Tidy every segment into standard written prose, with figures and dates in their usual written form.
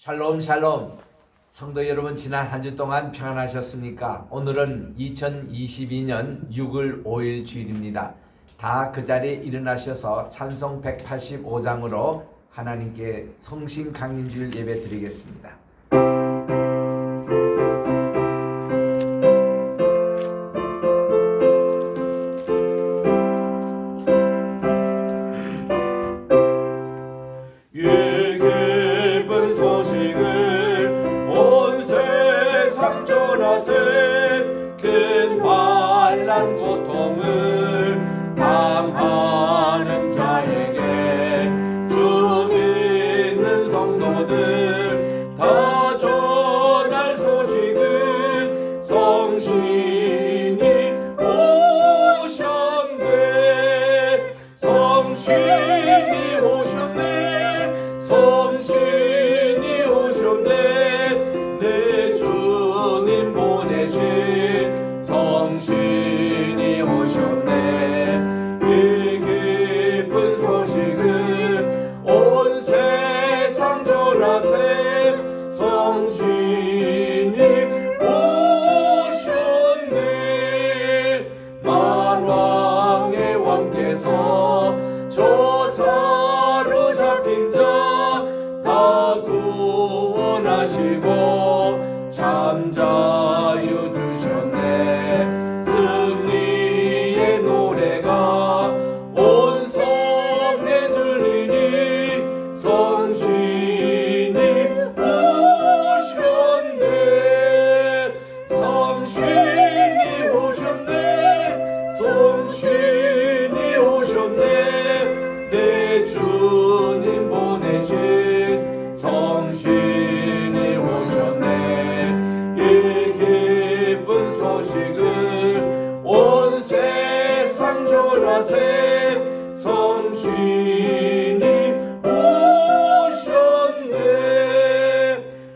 샬롬 샬롬. 성도 여러분, 지난 한 주 동안 평안하셨습니까? 오늘은 2022년 6월 5일 주일입니다. 다 그 자리에 일어나셔서 찬송 185장으로 하나님께 성신 강림주일 예배 드리겠습니다. 고통을 당하는 자에게 주 믿는 성도들 다 전할 소식을 성신이 오셨네. 성신이 오셨네. 성신이 오셨네. 내 주님 보내신 성신이 오셨네. 이 기쁜 소식을 온 세상 전하세. 성신이 오셨네. 만왕의 왕께서 저 사로잡힌 자 다 구원하시고 잠자유 주셨네. 승리의 노래가 온 성에 들리니 성신이 오셨네. 성신이 오셨네. 성신이 오셨네. 내 주님 보내신 성신이 오셨네. 이 기쁜 소식을 온 세상 전하세. 성신이 오셨네.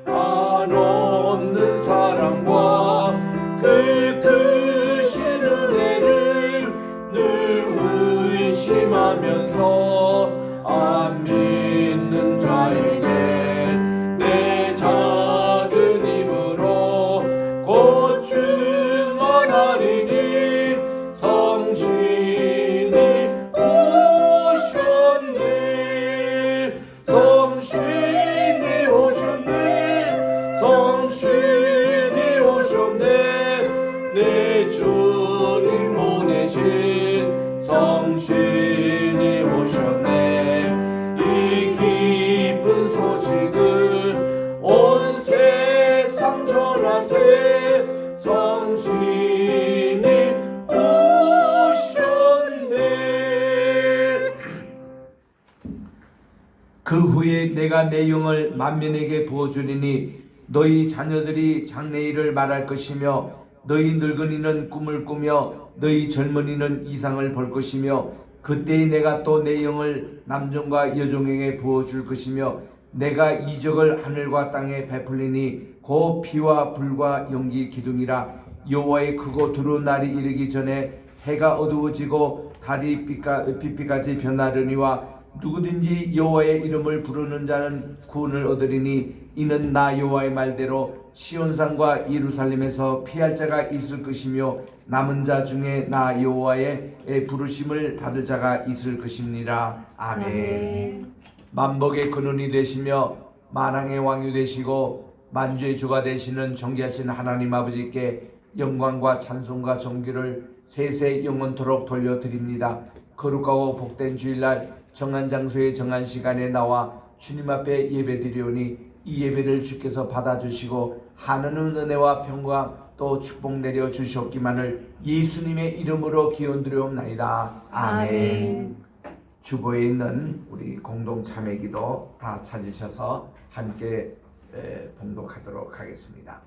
한없는 사랑과 그 크신 은혜를 늘 의심하면서 안 믿는 자에게 내 작은 입으로 곧 증언하리니 성신이 오셨네. 성신이 오셨네. 성신이 오셨네. 내 주님 보내신 성신이 오셨네. 이 기쁜 소식을 온 세상 전하세. 성신이 오셨네. 그 후에 내가 내 영을 만민에게 부어주리니 너희 자녀들이 장래일을 말할 것이며 너희 늙은이는 꿈을 꾸며 너희 젊은이는 이상을 볼 것이며 그때에 내가 또 내 영을 남종과 여종에게 부어줄 것이며 내가 이적을 하늘과 땅에 베풀리니 곧 피와 불과 연기 기둥이라. 여호와의 크고 두려운 날이 이르기 전에 해가 어두워지고 달이 빛비같이 변하려니와 누구든지 여호와의 이름을 부르는 자는 구원을 얻으리니 이는 나 여호와의 말대로 시온산과 예루살렘에서 피할 자가 있을 것이며 남은 자 중에 나 여호와의 부르심을 받을 자가 있을 것입니다. 아멘. 만복의 근원이 되시며 만왕의 왕이 되시고 만주의 주가 되시는 존귀하신 하나님 아버지께 영광과 찬송과 존귀를 세세 영원토록 돌려드립니다. 거룩하고 복된 주일날 정한 장소에 정한 시간에 나와 주님 앞에 예배드리오니 이 예배를 주께서 받아주시고 하나님 은혜와 평강 또 축복 내려 주시옵기만을 예수님의 이름으로 기원드리옵나이다. 아멘. 주보에 있는 우리 공동 참회기도 다 찾으셔서 함께 봉독하도록 하겠습니다.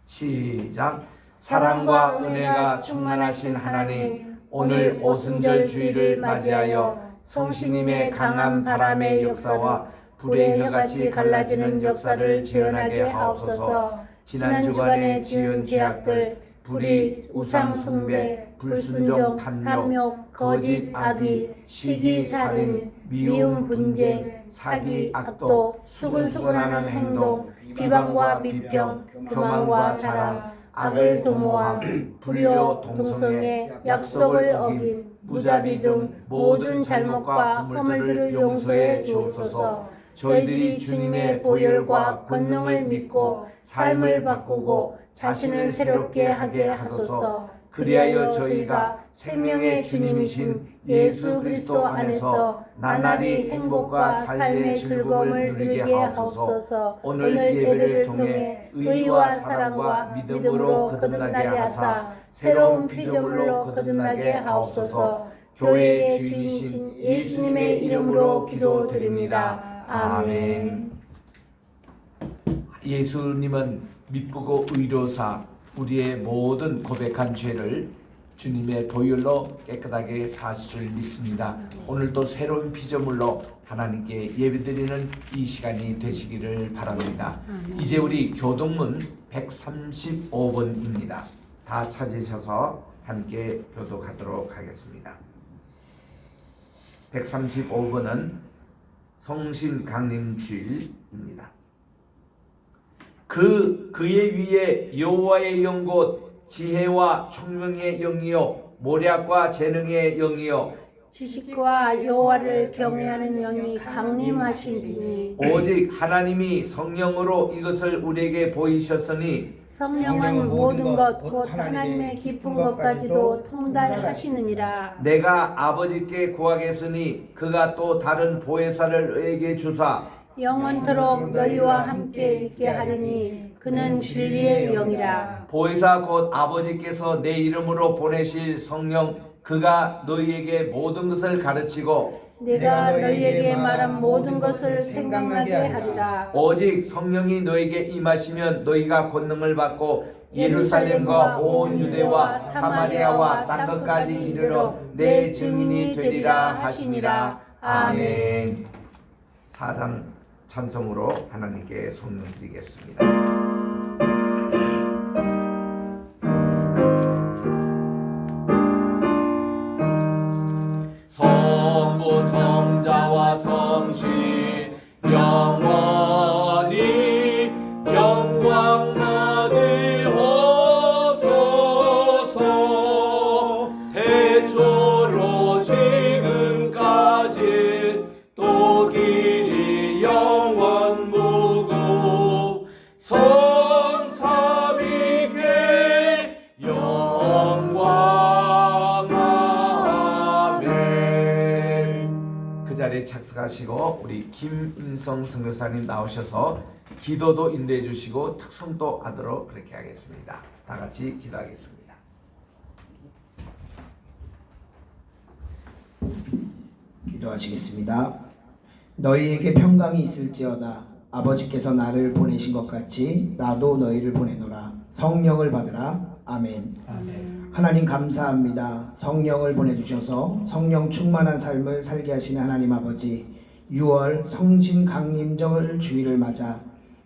시작. 사랑과 은혜가 충만하신 하나님, 오늘 오순절 주일을 맞이하여 성신님의 강한 바람의 역사와 불의 혀같이 갈라지는 역사를 재현하게 하옵소서. 지난 주간에 지은 죄악들, 불의, 우상 숭배, 불순종, 탐욕, 거짓, 악의, 시기, 살인, 미움, 분쟁, 사기, 악독, 수근수근하는 행동, 비방과 비평, 교만과 자랑, 악을 도모함, 불효, 동성애, 약속을 어김, 무자비 등 모든 잘못과 허물들을 용서해 주옵소서. 저희들이 주님의 보혈과 권능을 믿고 삶을 바꾸고 자신을 새롭게 하게 하소서. 그리하여 저희가 생명의 주님이신 예수 그리스도 안에서 나날이 행복과 삶의 즐거움을 누리게 하옵소서. 오늘 예배를 통해 의와 사랑과 믿음으로 거듭나게 하사 새로운 피조물로 거듭나게 하옵소서. 교회의 주이신 예수님의 이름으로 기도드립니다. 아멘. 예수님은 미쁘고 의로사 우리의 모든 고백한 죄를 주님의 보혈로 깨끗하게 사실 줄 믿습니다. 오늘도 새로운 피조물로 하나님께 예배드리는 이 시간이 되시기를 바랍니다. 이제 우리 교독문 135번입니다. 다 찾으셔서 함께 교독하도록 하겠습니다. 135번은 성신강림주일입니다. 그의 위에 여호와의 영 곧 지혜와 총명의 영이요 모략과 재능의 영이요 지식과 여호와를 경외하는 영이 강림하시니 오직 하나님이 성령으로 이것을 우리에게 보이셨으니 성령은 모든 것 곧 하나님의 깊은 것까지도 통달하시느니라. 내가 아버지께 구하겠으니 그가 또 다른 보혜사를 너에게 주사 영원토록 너희와 함께 있게 하리니 그는 진리의 영이라. 보혜사 곧 아버지께서 내 이름으로 보내실 성령 그가 너희에게 모든 것을 가르치고 내가 너희에게 말한 모든 것을 생각나게 하리라. 오직 성령이 너에게 임하시면 너희가 권능을 받고 예루살렘과 온 유대와 사마리아와 땅끝까지 이르러 내 증인이 되리라 하시니라. 아멘. 4장 찬송으로 하나님께 손을 드리겠습니다. 성부 성자와 성신 영원히 영광 받으옵소서. 태초로 지금까지 또 길이 영원 무궁 성삼위께 영광. 아멘. 그 자리에 착석하시고 우리 김인성 선교사님 나오셔서 기도도 인도해 주시고 특송도 하도록 그렇게 하겠습니다. 다 같이 기도하겠습니다. 기도하시겠습니다. 너희에게 평강이 있을지어다. 아버지께서 나를 보내신 것 같이 나도 너희를 보내노라. 성령을 받으라. 아멘. 하나님 감사합니다. 성령을 보내주셔서 성령 충만한 삶을 살게 하시는 하나님 아버지, 6월 성신강림절 주일을 맞아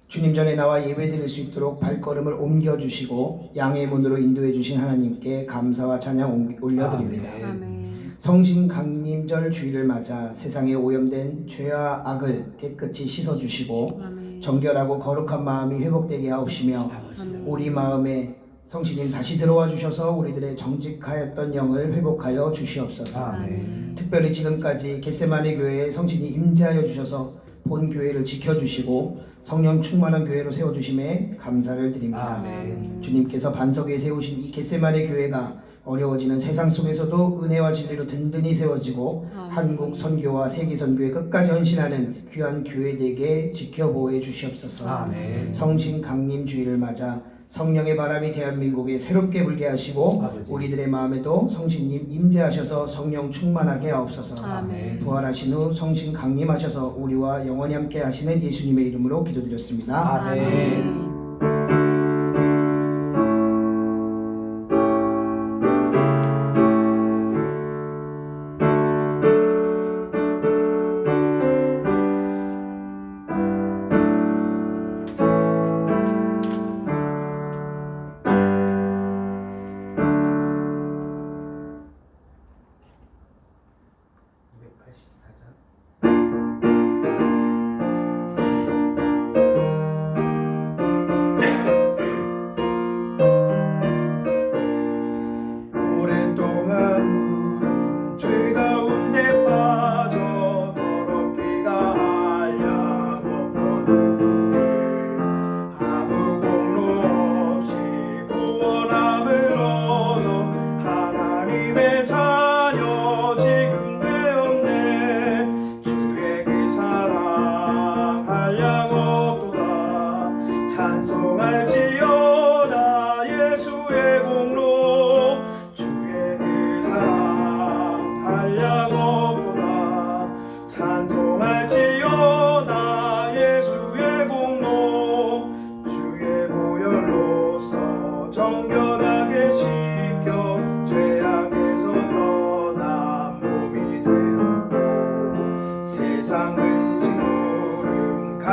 주님 전에 나와 예배드릴 수 있도록 발걸음을 옮겨주시고 양의 문으로 인도해 주신 하나님께 감사와 찬양 올려드립니다. 아멘. 성신강림절 주일을 맞아 세상에 오염된 죄와 악을 깨끗이 씻어주시고 아멘. 정결하고 거룩한 마음이 회복되게 하옵시며 아멘. 우리 마음에 성신님 다시 들어와 주셔서 우리들의 정직하였던 영을 회복하여 주시옵소서. 아멘. 특별히 지금까지 겟세마네 교회에 성신이 임재하여 주셔서 본 교회를 지켜주시고 성령 충만한 교회로 세워주심에 감사를 드립니다. 아멘. 주님께서 반석 위에 세우신 이 겟세마네 교회가 어려워지는 세상 속에서도 은혜와 진리로 든든히 세워지고 한국 선교와 세계 선교에 끝까지 헌신하는 귀한 교회 되게 지켜보호해 주시옵소서. 아멘. 성신 강림 주일을 맞아 성령의 바람이 대한민국에 새롭게 불게 하시고 아버지. 우리들의 마음에도 성신님 임재하셔서 성령 충만하게 하옵소서. 아멘. 부활하신 후 성신 강림하셔서 우리와 영원히 함께 하시는 예수님의 이름으로 기도드렸습니다. 아멘.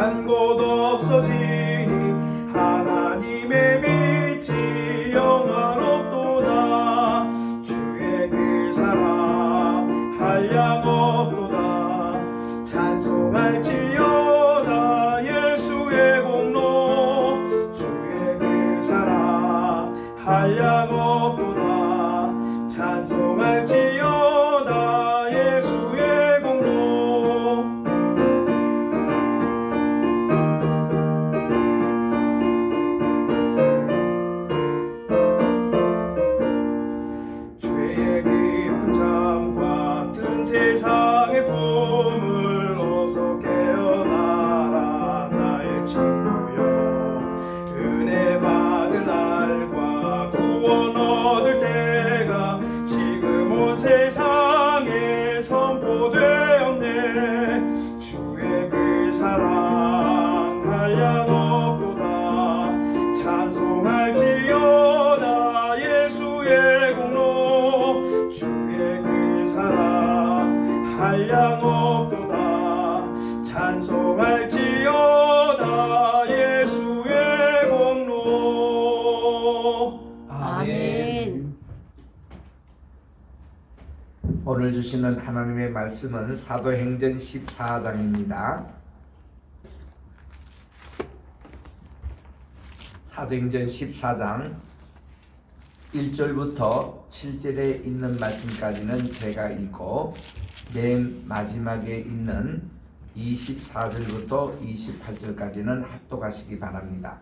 한 곳 없어지니 하나님의 빛이 영화롭도다. 주의 그 사랑 한량 없도다. 찬송할지어다 예수의 공로. 주의 그 사랑 한량 없도다. 찬송할지어다 예수의 공로. 죄의 깊은 잠과 든 세상의 꿈을 어서 깨어나라 나의 친구여. 은혜 받을 날과 구원 얻을 때가 지금 온 세상에 선포되었네. 주의 그 사랑 한량 없도다. 찬송할지어다 예수의 공로. 주의 그 사랑 한량 없도다. 찬송할지어다 예수의 공로. 아멘. 오늘 주시는 하나님의 말씀은 사도행전 14장입니다. 사도행전 14장 1절부터 7절에 있는 말씀까지는 제가 읽고 맨 마지막에 있는 24절부터 28절까지는 합독하시기 바랍니다.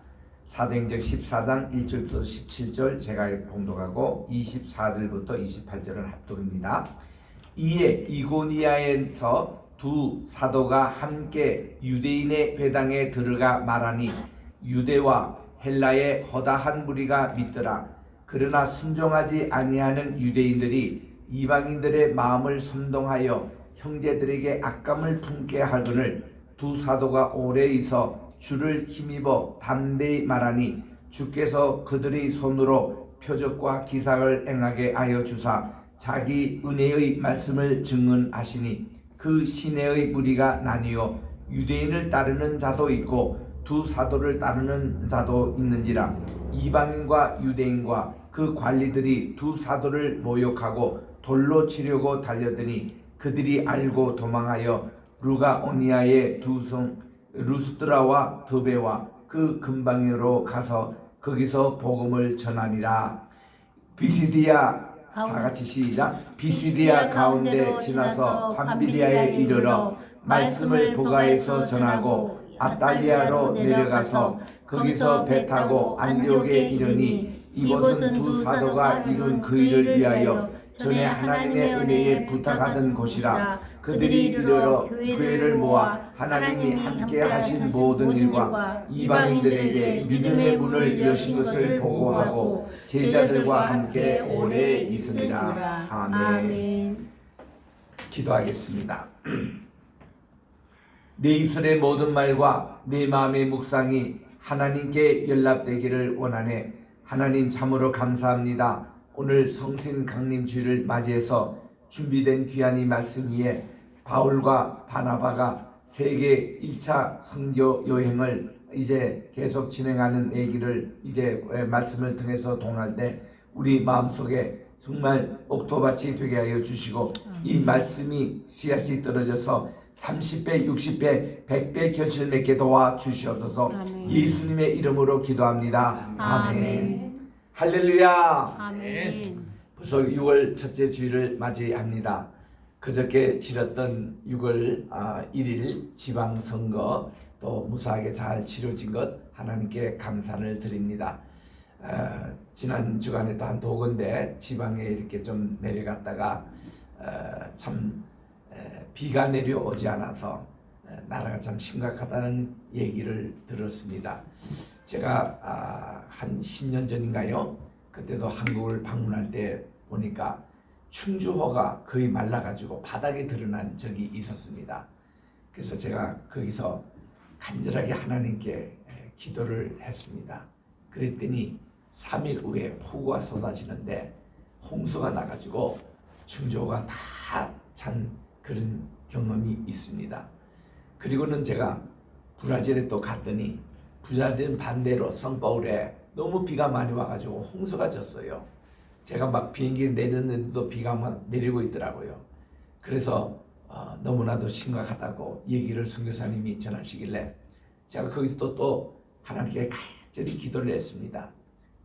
사도행전 14장 1절부터 17절 제가 봉독하고 24절부터 28절은 합독입니다. 이에 이고니아에서 두 사도가 함께 유대인의 회당에 들어가 말하니 유대와 헬라의 허다한 무리가 믿더라. 그러나 순종하지 아니하는 유대인들이 이방인들의 마음을 선동하여 형제들에게 악감을 품게 하거늘 두 사도가 오래 있어 주를 힘입어 담대히 말하니 주께서 그들의 손으로 표적과 기사를 행하게 하여 주사 자기 은혜의 말씀을 증언하시니 그 시내의 무리가 나뉘어 유대인을 따르는 자도 있고 두 사도를 따르는 자도 있는지라. 이방인과 유대인과 그 관리들이 두 사도를 모욕하고 돌로 치려고 달려드니 그들이 알고 도망하여 루가오니아의 두 성 루스드라와 더베와 그 근방으로 가서 거기서 복음을 전하니라. 비시디아 다 같이 시작. 비시디아 가운데 지나서 밤비리아에 이르러 말씀을 보가에서 전하고 아탈리아로 내려가서 거기서 배 타고 안디옥에 이르니 이곳은 두 사도가 이룬 그 일을 위하여 전에 하나님의 은혜에 부탁하던 곳이라. 그들이 이르러 교회를 모아 하나님이 함께 하신 모든 일과 이방인들에게 믿음의 문을 여신 것을 보고하고 제자들과 함께 오래 있으리라. 아멘. 기도하겠습니다. 내 입술의 모든 말과 내 마음의 묵상이 하나님께 연락되기를 원하네. 하나님 참으로 감사합니다. 오늘 성신 강림 주일을 맞이해서 준비된 귀한 이 말씀 위에 바울과 바나바가 세계 1차 선교 여행을 이제 계속 진행하는 얘기를 이제 말씀을 통해서 동할 때 우리 마음속에 정말 옥토밭이 되게 하여 주시고 이 말씀이 씨앗이 떨어져서 30배, 60배, 100배 결실 맺게 도와 주시옵소서. 아멘. 예수님의 이름으로 기도합니다. 아멘. 아멘. 할렐루야. 아멘. 벌써 6월 첫째 주일을 맞이합니다. 그저께 치렀던 6월 1일 지방선거 또 무사하게 잘 치러진 것 하나님께 감사를 드립니다. 지난 주간에 또 한 두 군데 지방에 이렇게 좀 내려갔다가 참 비가 내려오지 않아서 나라가 참 심각하다는 얘기를 들었습니다. 제가 한 10년 전인가요? 그때도 한국을 방문할 때 보니까 충주호가 거의 말라가지고 바닥에 드러난 적이 있었습니다. 그래서 제가 거기서 간절하게 하나님께 기도를 했습니다. 그랬더니 3일 후에 폭우가 쏟아지는데 홍수가 나가지고 충주호가 다 찬 그런 경험이 있습니다. 그리고는 제가 브라질에 또 갔더니 브라질은 반대로 성파울에 너무 비가 많이 와가지고 홍수가 졌어요. 제가 막 비행기 내렸는데도 비가 막 내리고 있더라고요. 그래서 너무나도 심각하다고 얘기를 선교사님이 전하시길래 제가 거기서 또 하나님께 간절히 기도를 했습니다.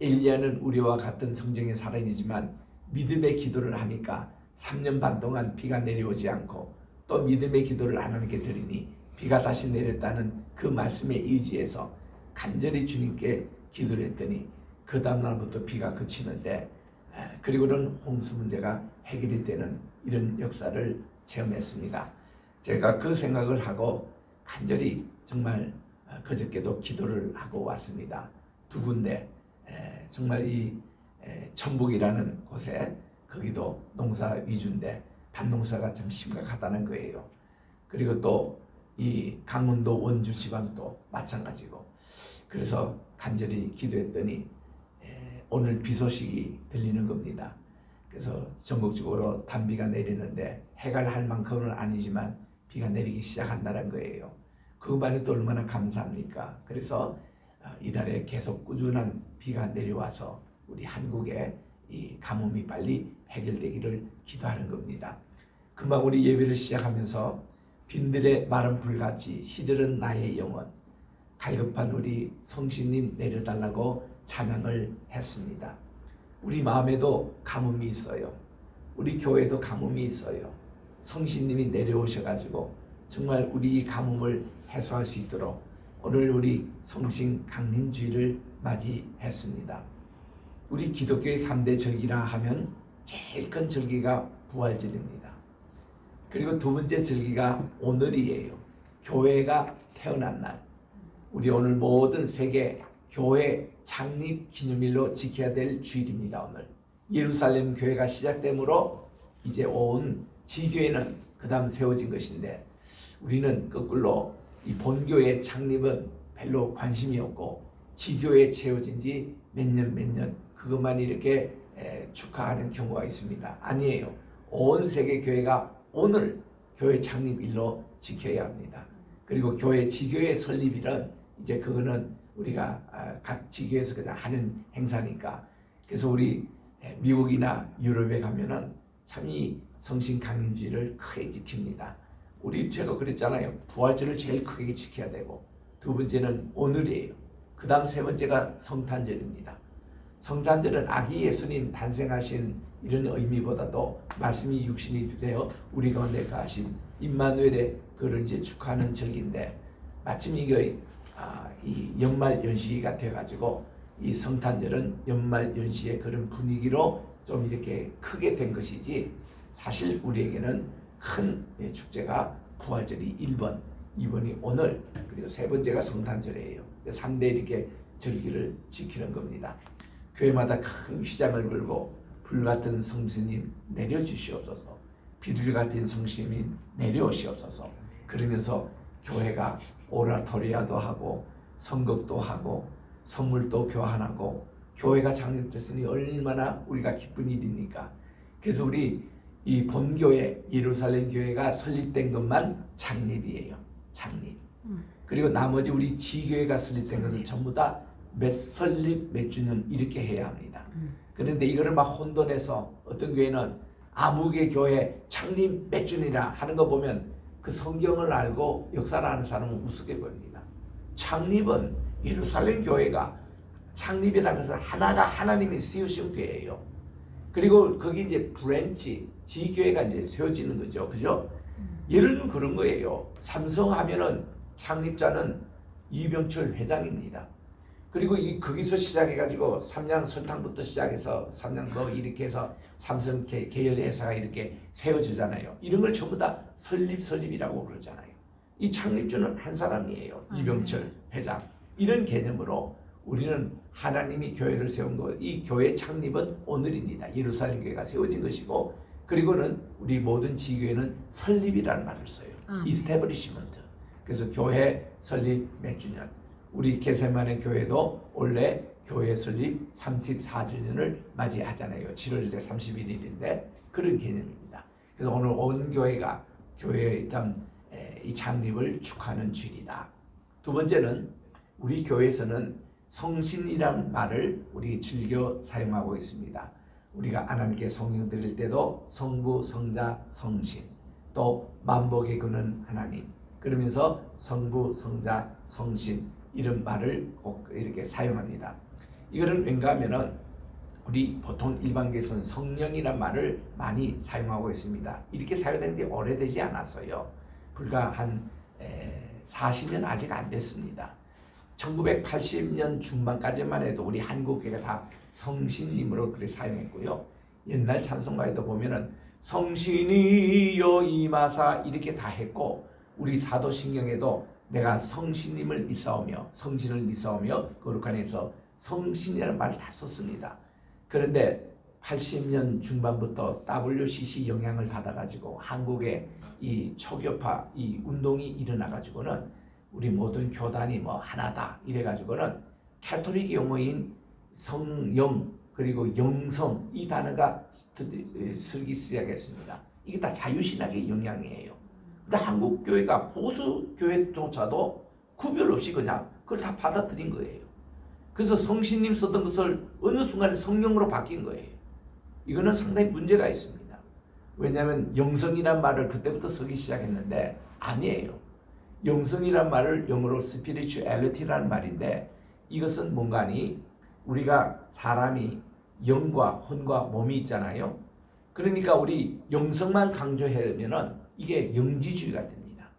엘리야는 우리와 같은 성정의 사람이지만 믿음의 기도를 하니까 3년 반 동안 비가 내려오지 않고 또 믿음의 기도를 하나님께 드리니 비가 다시 내렸다는 그 말씀에 의지해서 간절히 주님께 기도를 했더니 그 다음날부터 비가 그치는데 그리고는 홍수 문제가 해결이 되는 이런 역사를 체험했습니다. 제가 그 생각을 하고 간절히 정말 그저께도 기도를 하고 왔습니다. 두 군데 정말 이 천북이라는 곳에 거기도 농사 위주인데 밭농사가 참 심각하다는 거예요. 그리고 또 이 강원도 원주 지방도 마찬가지고 그래서 간절히 기도했더니 오늘 비 소식이 들리는 겁니다. 그래서 전국적으로 단비가 내리는데 해가 할 만큼은 아니지만 비가 내리기 시작한다는 거예요. 그것만 해도 얼마나 감사합니까? 그래서 이달에 계속 꾸준한 비가 내려와서 우리 한국에 이 가뭄이 빨리 해결되기를 기도하는 겁니다. 금방 우리 예배를 시작하면서 빈들의 마른 불같이 시들은 나의 영혼 갈급한 우리 성신님 내려달라고 찬양을 했습니다. 우리 마음에도 가뭄이 있어요. 우리 교회도 가뭄이 있어요. 성신님이 내려오셔가지고 정말 우리 이 가뭄을 해소할 수 있도록 오늘 우리 성신 강림주일을 맞이했습니다. 우리 기독교의 3대 절기라 하면 제일 큰 절기가 부활절입니다. 그리고 두 번째 절기가 오늘이에요. 교회가 태어난 날. 우리 오늘 모든 세계 교회 창립 기념일로 지켜야 될 주일입니다. 오늘 예루살렘 교회가 시작되므로 이제 온 지교회는 그 다음 세워진 것인데 우리는 거꾸로 이 본교회 창립은 별로 관심이 없고 지교회에 채워진 지 몇 년 그것만 이렇게 축하하는 경우가 있습니다. 아니에요. 온 세계 교회가 오늘 교회 창립일로 지켜야 합니다. 그리고 교회 지교회 설립일은 이제 그거는 우리가 각 지교에서 그냥 하는 행사니까 그래서 우리 미국이나 유럽에 가면은 참 이 성신 강림주의를 크게 지킵니다. 우리 제가 그랬잖아요. 부활절을 제일 크게 지켜야 되고 두 번째는 오늘이에요. 그 다음 세 번째가 성탄절입니다. 성탄절은 아기 예수님 탄생하신 이런 의미보다도 말씀이 육신이 되어 우리 가운데 가신 임마누엘의 그를 이제 축하하는 절기인데 마침 이게 이 연말 연시가 돼가지고 이 성탄절은 연말 연시의 그런 분위기로 좀 이렇게 크게 된 것이지 사실 우리에게는 큰 축제가 부활절이 1번, 2번이 오늘 그리고 세 번째가 성탄절이에요. 3대 이렇게 절기를 지키는 겁니다. 교회마다 큰 휘장을 불고 불같은 성스님 내려주시옵소서 비둘기 같은 성스님 내려오시옵소서 그러면서 교회가 오라토리아도 하고 선곡도 하고 선물도 교환하고 교회가 창립됐으니 얼마나 우리가 기쁜 일입니까? 그래서 우리 이 본교회 예루살렘 교회가 설립된 것만 창립이에요. 창립. 그리고 나머지 우리 지교회가 설립된 것은 전부 다 설립 몇 주년 이렇게 해야 합니다. 그런데 이거를 막 혼돈해서 어떤 교회는 아무개 교회 창립 몇 주년이라 하는 거 보면 그 성경을 알고 역사를 아는 사람은 우습게 보입니다. 창립은 예루살렘 교회가 창립이라는 것은 하나가 하나님이 세우신 교회예요. 그리고 거기 이제 브랜치 지교회가 이제 세워지는 거죠. 그죠? 예를 들면 그런 거예요. 삼성 하면은 창립자는 이병철 회장입니다. 그리고 거기서 시작해가지고 삼양 설탕부터 시작해서 삼양도 이렇게 해서 삼성 계열 회사가 이렇게 세워지잖아요. 이런 걸 전부 다 설립이라고 그러잖아요. 이 창립주는 한 사람이에요. 이병철 회장. 이런 개념으로 우리는 하나님이 교회를 세운 것, 이 교회 창립은 오늘입니다. 예루살렘 교회가 세워진 것이고 그리고는 우리 모든 지교회는 설립이라는 말을 써요. 이스태블리시먼트. 그래서 교회 설립 몇 주년. 우리 게세마네 교회도 원래 교회 설립 34주년을 맞이하잖아요. 7월 31일인데 그런 개념입니다. 그래서 오늘 온 교회가 교회의 이 창립을 축하하는 주일이다. 두 두 번째는 우리 교회에서는 성신이란 말을 우리 즐겨 사용하고 있습니다. 우리가 하나님께 성령 드릴 때도 성부, 성자, 성신, 또 만복의 근원 하나님, 그러면서 성부, 성자, 성신 이런 말을 꼭 이렇게 사용합니다. 이거는 왠가 하면은 우리 보통 일반교에서는 성령이란 말을 많이 사용하고 있습니다. 이렇게 사용된 게 오래되지 않았어요. 불과 한 40년 아직 안 됐습니다. 1980년 중반까지만 해도 우리 한국교회가 다 성신님으로 그렇게 사용했고요. 옛날 찬송가에도 보면은 성신이여 임하사 이렇게 다 했고, 우리 사도신경에도 내가 성신님을 믿사오며 성신을 믿사오며 거룩한 에서 성신이라는 말을 다 썼습니다. 그런데 80년 중반부터 WCC 영향을 받아가지고 한국에 이 초교파 이 운동이 일어나가지고는 우리 모든 교단이 뭐 하나다 이래가지고는 캐톨릭 용어인 성령 그리고 영성 이 단어가 쓰기 시작했습니다. 이게 다 자유신학의 영향이에요. 근데 한국 교회가 보수 교회조차도 구별 없이 그냥 그걸 다 받아들인 거예요. 그래서 성신님 썼던 것을 어느 순간에 성령으로 바뀐 거예요. 이거는 상당히 문제가 있습니다. 왜냐하면 영성이란 말을 그때부터 쓰기 시작했는데 아니에요. 영성이란 말을 영어로 spirituality라는 말인데, 이것은 뭔가니 우리가 사람이 영과 혼과 몸이 있잖아요. 그러니까 우리 영성만 강조하면은 이게 영지주의가 됩니다.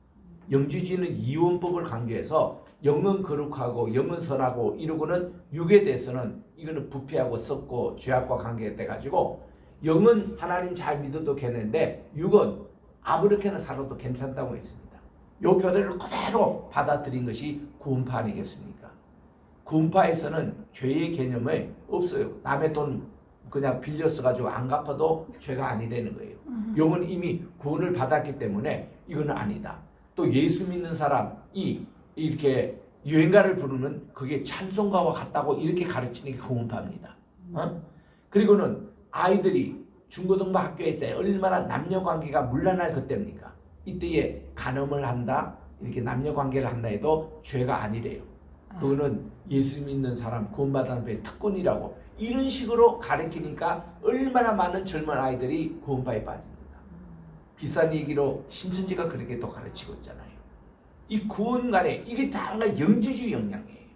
영지주의는 이원법을 강조해서 영은 거룩하고 영은 선하고 이러고는 육에 대해서는 이거는 부패하고 썩고 죄악과 관계돼 가지고 영은 하나님 잘 믿어도 되는데 육은 아무렇게나 살아도 괜찮다고 했습니다. 요 교대를 그대로 받아들인 것이 구원파 아니겠습니까? 구원파에서는 죄의 개념이 없어요. 남의 돈 그냥 빌려 써가지고 안 갚아도 죄가 아니라는 거예요. 영은 이미 구원을 받았기 때문에 이거는 아니다. 또 예수 믿는 사람이 이렇게 유행가를 부르는 그게 찬송가와 같다고 이렇게 가르치는 게 구원파입니다. 그리고는 아이들이 중고등부 학교에 때 얼마나 남녀관계가 문란할 그때입니까? 이때에 간음을 한다 이렇게 남녀관계를 한다 해도 죄가 아니래요. 그거는 예수 믿는 사람 구원받은 배 특권이라고 이런 식으로 가르치니까 얼마나 많은 젊은 아이들이 구원파에 빠집니다. 비슷한 얘기로 신천지가 그렇게 또 가르치고 있잖아요. 이 구원 간에 이게 다 영지주의 영향이에요.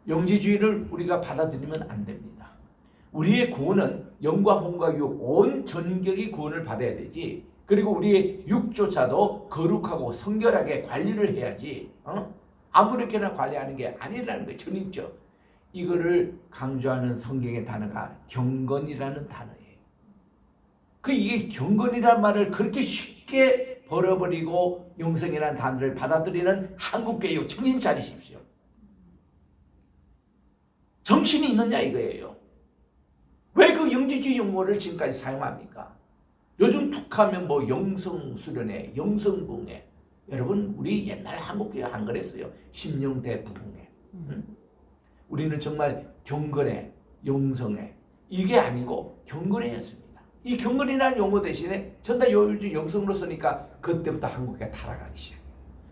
영지주의를 우리가 받아들이면 안 됩니다. 우리의 구원은 영과 혼과 육 온 전격이 구원을 받아야 되지. 그리고 우리의 육조차도 거룩하고 성결하게 관리를 해야지. 아무렇게나 관리하는 게 아니라는 거예요. 전입적. 이거를 강조하는 성경의 단어가 경건이라는 단어예요. 이게 경건이란 말을 그렇게 쉽게 버려버리고 영성이라는 단어를 받아들이는 한국교회 정신 차리십시오. 정신이 있느냐 이거예요. 왜 그 영지주의 용어를 지금까지 사용합니까? 요즘 툭하면 뭐 영성수련회, 영성붕회. 여러분 우리 옛날 한국교회 안 그랬어요. 심령대부붕회. 우리는 정말 경건회, 영성회 이게 아니고 경건회였습니다. 이 경건이라는 용어 대신에 전다 요즘 영성으로 쓰니까 그때부터 한국교회가 타락하기 시작해요.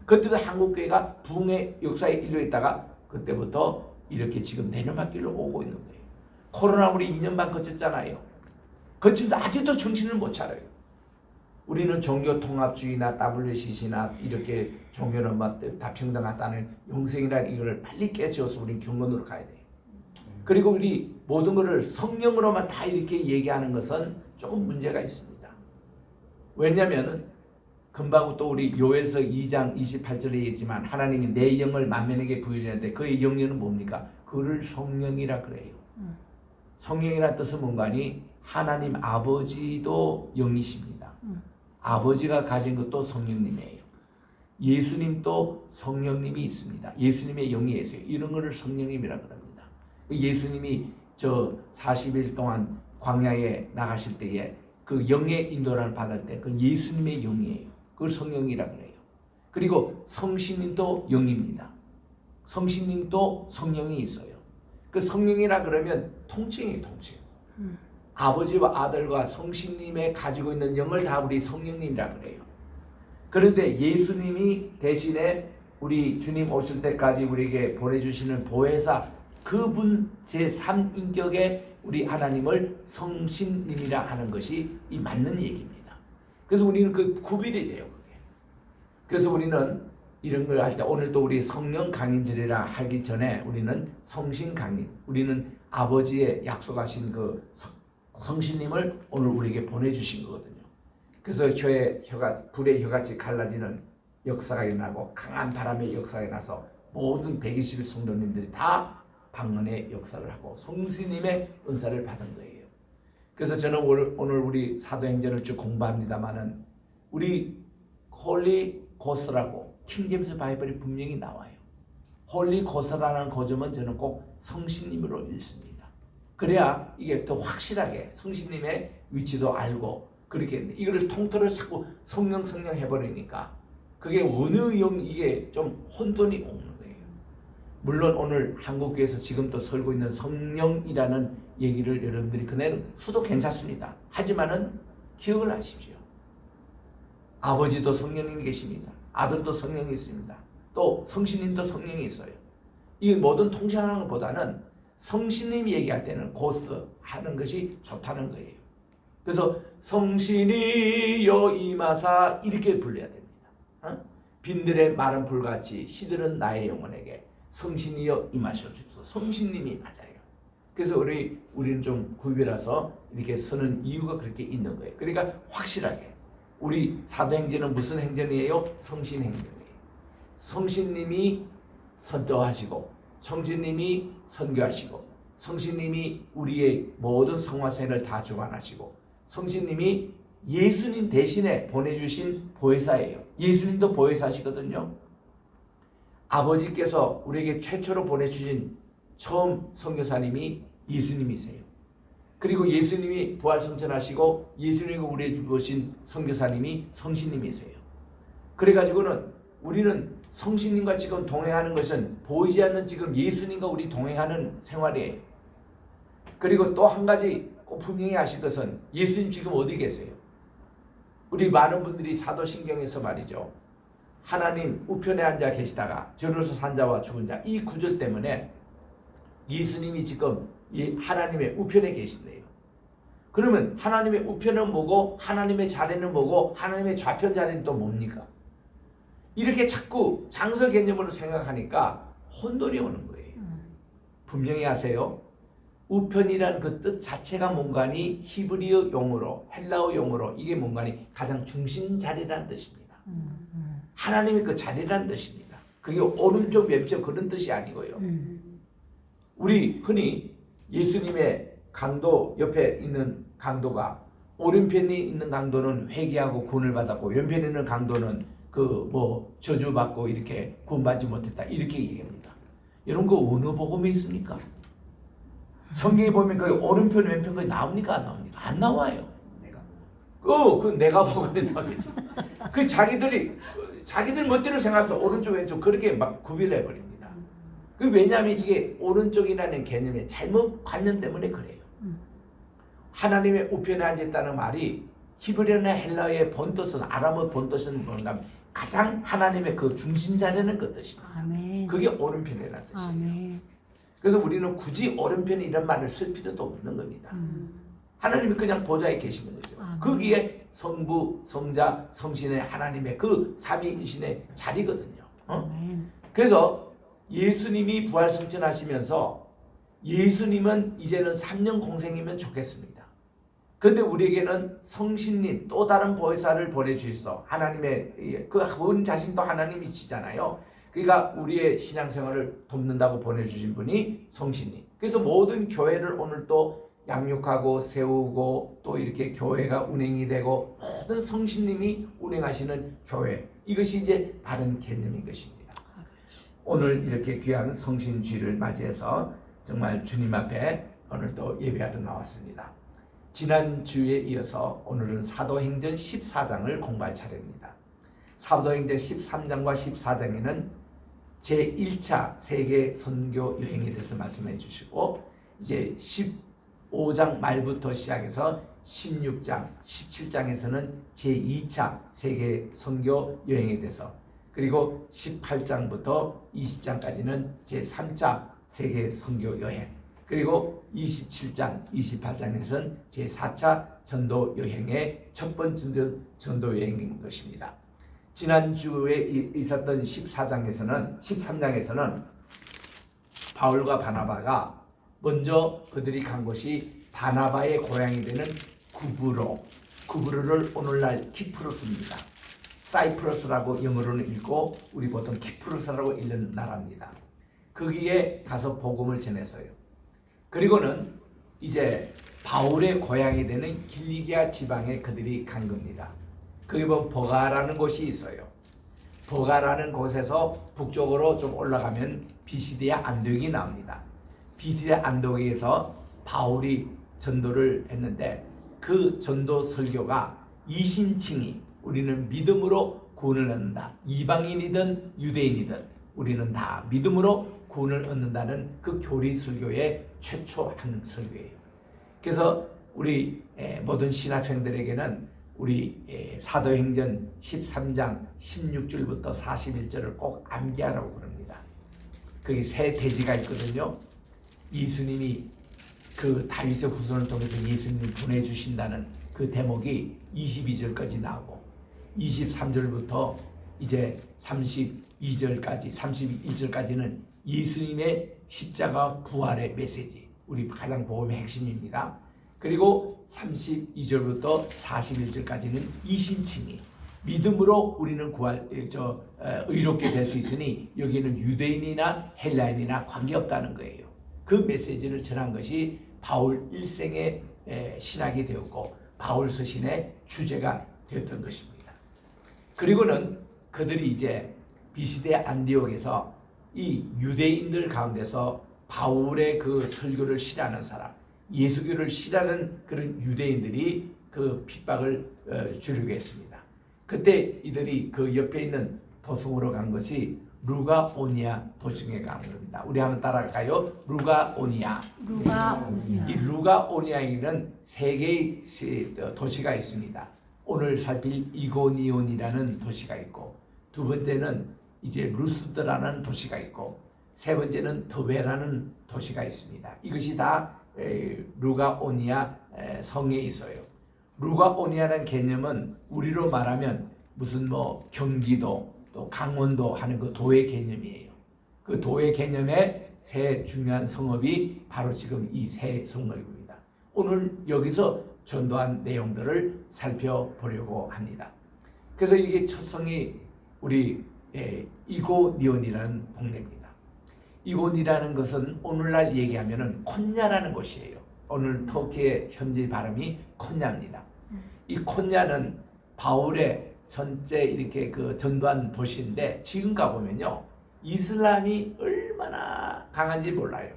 그때부터 한국교회가 부흥의 역사에 일려있다가 그때부터 이렇게 지금 내년받기로 오고 있는 거예요. 코로나 우리 2년 반 거쳤잖아요. 거치면서 아직도 정신을 못 차려요. 우리는 종교통합주의나 WCC나 이렇게 종교는 다 평등하다는 영생이라는 이걸 빨리 깨치워서 우리는 경건으로 가야 돼요. 그리고 우리 모든 것을 성령으로만 다 이렇게 얘기하는 것은 조금 문제가 있습니다. 왜냐하면 금방 또 우리 요엘서 2장 28절에 얘기했지만 하나님이 내 영을 만민에게 부여주는데 그의 영령은 뭡니까? 그를 성령이라 그래요. 성령이라는 뜻은 뭔가니 하나님 아버지도 영이십니다. 아버지가 가진 것도 성령님이에요. 예수님도 성령님이 있습니다. 예수님의 영이 있어요. 이런 거를 성령님이라 그럽니다. 예수님이 저 40일 동안 광야에 나가실 때에 그 영의 인도를 받을 때 그 예수님의 영이에요. 그걸 성령이라 그래요. 그리고 성신님도 영입니다. 성신님도 성령이 있어요. 그 성령이라 그러면 통칭이에요, 통칭. 아버지와 아들과 성신님의 가지고 있는 영을 다 우리 성령님이라 그래요. 그런데 예수님이 대신에 우리 주님 오실 때까지 우리에게 보내주시는 보혜사 그분 제3인격의 우리 하나님을 성신님이라 하는 것이 이 맞는 얘기입니다. 그래서 우리는 그 구별이 돼요. 그게. 그래서 우리는 이런 걸 할 때 오늘도 우리 성령 강인절이라 하기 전에 우리는 성신 강인, 우리는 아버지의 약속하신 그 성신님을 오늘 우리에게 보내주신 거거든요. 그래서 불의 혀같이 갈라지는 역사가 일어나고 강한 바람의 역사가 일어나서 모든 120일 성도님들이 다 방언의 역사를 하고 성신님의 은사를 받은 거예요. 그래서 저는 오늘 우리 사도행전을 쭉 공부합니다마는 우리 홀리 고스라고 킹제임스 바이블이 분명히 나와요. 홀리 고스라는 거점은 저는 꼭 성신님으로 읽습니다. 그래야 이게 더 확실하게 성신님의 위치도 알고 그렇게 이거를 통틀어 자꾸 성령 해버리니까 그게 어느 이게 좀 혼돈이 오는 거예요. 물론 오늘 한국교회에서 지금 또 설고 있는 성령이라는 얘기를 여러분들이 그날은 수도 괜찮습니다. 하지만은 기억을 하십시오. 아버지도 성령님이 계십니다. 아들도 성령이 있습니다. 또 성신님도 성령이 있어요. 이 모든 통칭하는 것보다는 성신님이 얘기할 때는 고스 하는 것이 좋다는 거예요. 그래서 성신이여 임하사 이렇게 불러야 됩니다. 빈들의 마른 불같이 시들은 나의 영혼에게 성신이여 임하시옵소서. 성신님이 맞아요. 그래서 우리는 좀 구별해서 이렇게 서는 이유가 그렇게 있는 거예요. 그러니까 확실하게 우리 사도행전은 무슨 행전이에요? 성신행전이에요. 성신님이 선도하시고 성신님이 선교하시고 성신님이 우리의 모든 성화생을 다 주관하시고 성신님이 예수님 대신에 보내주신 보혜사예요. 예수님도 보혜사시거든요. 아버지께서 우리에게 최초로 보내주신 처음 선교사님이 예수님이세요. 그리고 예수님이 부활승천하시고 예수님이 우리에게 주신 선교사님이 성신님이세요. 그래가지고는 우리는 성신님과 지금 동행하는 것은 보이지 않는 지금 예수님과 우리 동행하는 생활이에요. 그리고 또 한 가지 꼭 분명히 아실 것은 예수님 지금 어디 계세요? 우리 많은 분들이 사도신경에서 말이죠. 하나님 우편에 앉아 계시다가 저로서 산 자와 죽은 자 이 구절 때문에 예수님이 지금 이 하나님의 우편에 계신대요. 그러면 하나님의 우편은 뭐고 하나님의 자리는 뭐고 하나님의 좌편 자리는 또 뭡니까? 이렇게 자꾸 장소 개념으로 생각하니까 혼돈이 오는 거예요. 분명히 아세요. 우편이란 그 뜻 자체가 뭔가니 히브리어 용어로 헬라어 용어로 이게 뭔가니 가장 중심 자리라는 뜻입니다. 하나님의 그 자리라는 뜻입니다. 그게 오른쪽 왼쪽 그런 뜻이 아니고요. 우리 흔히 예수님의 강도 옆에 있는 강도가 오른편에 있는 강도는 회개하고 구원을 받았고 왼편에 있는 강도는 그 뭐 저주받고 이렇게 구원받지 못했다 이렇게 얘기합니다. 이런 거 어느 복음에 있습니까? 성경에 보면 그 오른편 왼편 거 나옵니까 안 나옵니까? 안 나와요. 그 내가 복음에 나오겠지. 그 자기들 멋대로 생각해서 오른쪽 왼쪽 그렇게 막 구별해 버립니다. 그 왜냐하면 이게 오른쪽이라는 개념의 잘못 관념 때문에 그래요. 하나님의 우편에 앉았다는 말이 히브리어나 헬라어의 본뜻은 아람어 본뜻은 뭔가 가장 하나님의 그 중심 자리는 그 뜻이다. 아멘. 그게 오른편이라는 뜻이에요. 아멘. 그래서 우리는 굳이 오른편에 이런 말을 쓸 필요도 없는 겁니다. 하나님이 그냥 보좌에 계시는 거죠. 거기에 성부, 성자, 성신의 하나님의 그 삼위이신의 자리거든요. 그래서 예수님이 부활승천하시면서 예수님은 이제는 3년 공생이면 좋겠습니다. 그런데 우리에게는 성신님 또 다른 보혜사를 보내주셔서 하나님의 그분 자신도 하나님이시잖아요. 그러니까 우리의 신앙생활을 돕는다고 보내주신 분이 성신님. 그래서 모든 교회를 오늘 또 양육하고 세우고 또 이렇게 교회가 운행이 되고 모든 성신님이 운행하시는 교회. 이것이 이제 바른 개념인 것입니다. 오늘 이렇게 귀한 성신주의를 맞이해서 정말 주님 앞에 오늘 또 예배하러 나왔습니다. 지난 주에 이어서 오늘은 사도행전 14장을 공부할 차례입니다. 사도행전 13장과 14장에는 제1차 세계 선교 여행에 대해서 말씀해 주시고 이제 15장 말부터 시작해서 16장, 17장에서는 제2차 세계 선교 여행에 대해서 그리고 18장부터 20장까지는 제3차 세계 선교 여행, 그리고 27장, 28장에서는 제4차 전도 여행의 첫 번째 전도 여행인 것입니다. 지난주에 있었던 13장에서는 바울과 바나바가 먼저 그들이 간 곳이 바나바의 고향이 되는 구브로를 오늘날 키프로스입니다. 사이프러스라고 영어로는 읽고 우리 보통 키프로스라고 읽는 나라입니다. 거기에 가서 복음을 전했어요. 그리고는 이제 바울의 고향이 되는 길리기아 지방에 그들이 간 겁니다. 거기 보면 버가라는 곳이 있어요. 버가라는 곳에서 북쪽으로 좀 올라가면 비시디아 안디옥이 나옵니다. 비시디아 안디옥에서 바울이 전도를 했는데 그 전도 설교가 이신칭이 우리는 믿음으로 구원을 얻는다. 이방인이든 유대인이든 우리는 다 믿음으로 구원을 얻는다는 그 교리 설교의 최초 한 설교예요. 그래서 우리 모든 신학생들에게는 우리 사도행전 13장 16절부터 41절을 꼭 암기하라고 그럽니다. 거기 세 돼지가 있거든요. 예수님이 그 다윗의 후손을 통해서 예수님을 보내주신다는 그 대목이 22절까지 나오고 23절부터 이제 32절까지 31절까지는 예수님의 십자가 부활의 메시지, 우리 가장 복음의 핵심입니다. 그리고 32절부터 41절까지는 이신칭이 믿음으로 우리는 의롭게 될 수 있으니 여기는 유대인이나 헬라인이나 관계없다는 거예요. 그 메시지를 전한 것이 바울 일생의 신학이 되었고 바울 서신의 주제가 되었던 것입니다. 그리고는 그들이 이제 비시디아 안디옥에서 이 유대인들 가운데서 바울의 그 설교를 싫어하는 사람, 예수교를 싫어하는 그런 유대인들이 그 핍박을 주려고 했습니다. 그때 이들이 그 옆에 있는 도성으로 간 것이 루가오니아 도성에 간 겁니다. 우리 한번 따라갈까요? 루가오니아. 이 루가오니아에는 세 개의 도시가 있습니다. 오늘 살필 이고니온이라는 도시가 있고, 두 번째는 이제 루스드라는 도시가 있고, 세 번째는 더베라는 도시가 있습니다. 이것이 다 루가오니아 성에 있어요. 루가오니아라는 개념은 우리로 말하면 무슨 경기도 또 강원도 하는 그 도의 개념이에요. 그 도의 개념의 세 중요한 성읍이 바로 지금 이 세 성읍입니다. 오늘 여기서 전도한 내용들을 살펴보려고 합니다. 그래서 이게 첫 성이 우리 이고니온이라는 동네입니다. 이고니라는 것은 오늘날 얘기하면은 콘야라는 곳이에요. 오늘 터키의 현지 발음이 콘야입니다. 이 콘야는 바울의 전체 이렇게 그 전도한 도시인데 지금 가보면요 이슬람이 얼마나 강한지 몰라요.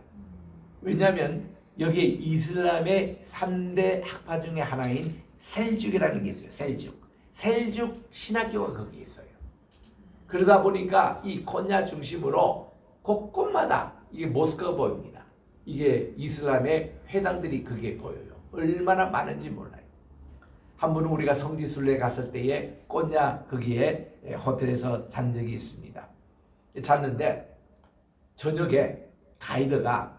왜냐하면 여기에 이슬람의 3대 학파 중에 하나인 셀죽이라는 게 있어요. 셀죽 신학교가 거기 있어요. 그러다 보니까 이 콘야 중심으로 곳곳마다 이게 모스크가 보입니다. 이게 이슬람의 회당들이 그게 보여요. 얼마나 많은지 몰라요. 한 번은 우리가 성지순례 갔을 때에 콘야 거기에 호텔에서 잔 적이 있습니다. 잤는데 저녁에 가이드가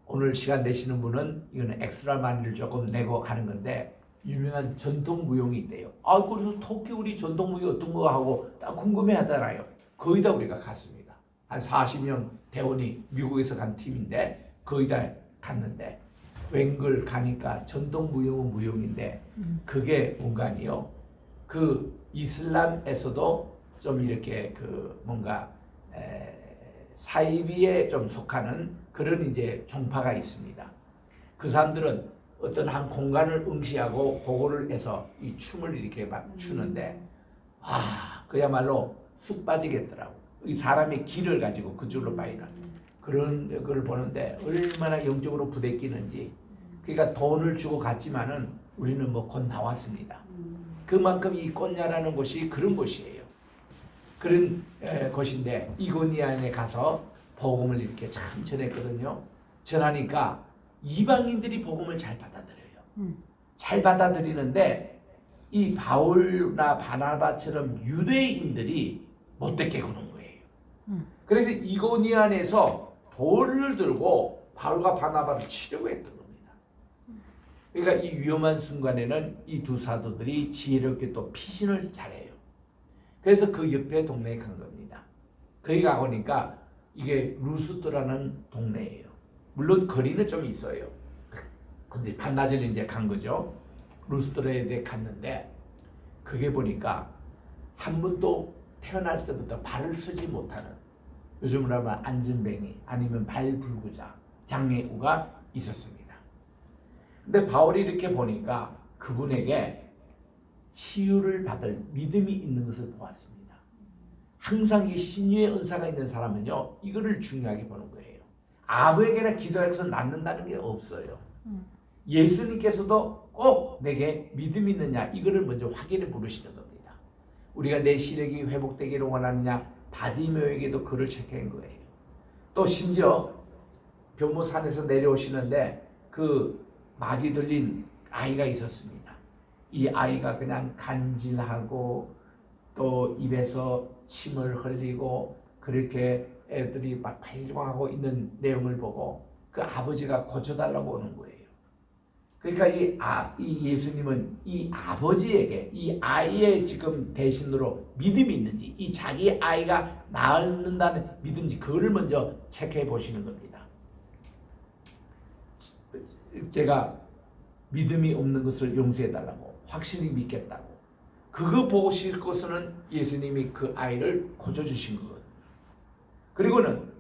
오늘 시간 내시는 분은 이거는 엑스트라 마니를 조금 내고 하는 건데 유명한 전통 무용이 있대요. 그래서 터키 우리 전통 무용 어떤 거 하고 딱 궁금해 하잖아요. 거의 다 우리가 갔습니다. 한 40명 대원이 미국에서 간 팀인데 거의 다 갔는데 웬걸 가니까 전통 무용은 무용인데 그게 뭔가니요. 그 이슬람에서도 좀 이렇게 그 뭔가 사이비에 좀 속하는 그런 이제 종파가 있습니다. 그 사람들은 어떤 한 공간을 응시하고 그거를 해서 이 춤을 이렇게 막 추는데 그야말로 쑥 빠지겠더라고. 이 사람의 길을 가지고 그 줄로 봐이는 그런 걸 보는데 얼마나 영적으로 부대끼는지. 그러니까 돈을 주고 갔지만은 우리는 곧 나왔습니다. 그만큼 이 콘야라는 곳이 그런 곳이에요. 그런 곳인데 이고니아에 가서 복음을 이렇게 참 전했거든요. 전하니까 이방인들이 복음을 잘 받아들여요. 잘 받아들이는데 이 바울나 바나바처럼 유대인들이 못되게 구는 거예요. 그래서 이고니안에서 돌을 들고 바울과 바나바를 치려고 했던 겁니다. 그러니까 이 위험한 순간에는 이 두 사도들이 지혜롭게 또 피신을 잘해요. 그래서 그 옆에 동네에 간 겁니다. 거기 가보니까 이게 루스드라는 동네예요. 물론 거리는 좀 있어요. 근데 반나절 이제 간 거죠. 루스드라에 갔는데 그게 보니까 한 번도 태어날 때부터 발을 쓰지 못하는, 요즘으로 하면 안진뱅이 아니면 발불구자 장애우가 있었습니다. 근데 바울이 이렇게 보니까 그분에게 치유를 받을 믿음이 있는 것을 보았습니다. 항상 이 신유의 은사가 있는 사람은요, 이거를 중요하게 보는 거예요. 아무에게나 기도해서 낫는다는 게 없어요. 예수님께서도 꼭 내게 믿음이 있느냐, 이거를 먼저 확인해 물으시는 겁니다. 우리가 내 시력이 회복되기를 원하느냐, 바디메오에게도 그를 체크한 거예요. 또 심지어 변모산에서 내려오시는데 그 마귀 들린 아이가 있었습니다. 이 아이가 그냥 간질하고 또 입에서 침을 흘리고 그렇게 애들이 막 발광하고 있는 내용을 보고 그 아버지가 고쳐달라고 오는 거예요. 그러니까 이 예수님은 이 아버지에게 이 아이의 지금 대신으로 믿음이 있는지, 이 자기 아이가 낳는다는 믿음인지, 그거를 먼저 체크해 보시는 겁니다. 제가 믿음이 없는 것을 용서해 달라고, 확실히 믿겠다고, 그거 보실 것은 예수님이 그 아이를 고쳐주신 거거든요. 그리고는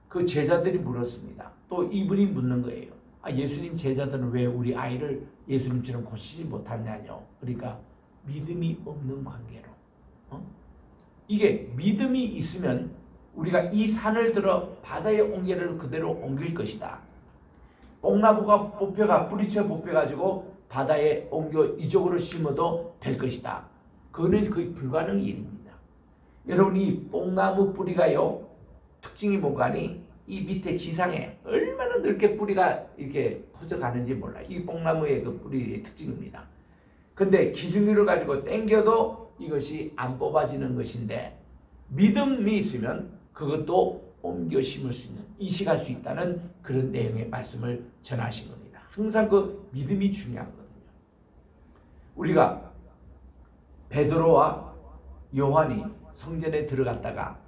그 제자들이 물었습니다. 또 이분이 묻는 거예요. 예수님 제자들은 왜 우리 아이를 예수님처럼 고치지 못하냐뇨. 그러니까 믿음이 없는 관계로. 이게 믿음이 있으면 우리가 이 산을 들어 바다에 옮기를 그대로 옮길 것이다. 뽕나무가 뿌리채 뽑혀가지고 바다에 옮겨 이쪽으로 심어도 될 것이다. 그거는 거의 불가능한 일입니다. 여러분, 이 뽕나무 뿌리가요, 특징이 뭔가니 이 밑에 지상에 얼마나 넓게 뿌리가 이렇게 퍼져가는지 몰라요. 이 뽕나무의 그 뿌리의 특징입니다. 근데 기중유를 가지고 당겨도 이것이 안 뽑아지는 것인데, 믿음이 있으면 그것도 옮겨 심을 수 있는, 이식할 수 있다는 그런 내용의 말씀을 전하신 겁니다. 항상 그 믿음이 중요하거든요. 우리가 베드로와 요한이 성전에 들어갔다가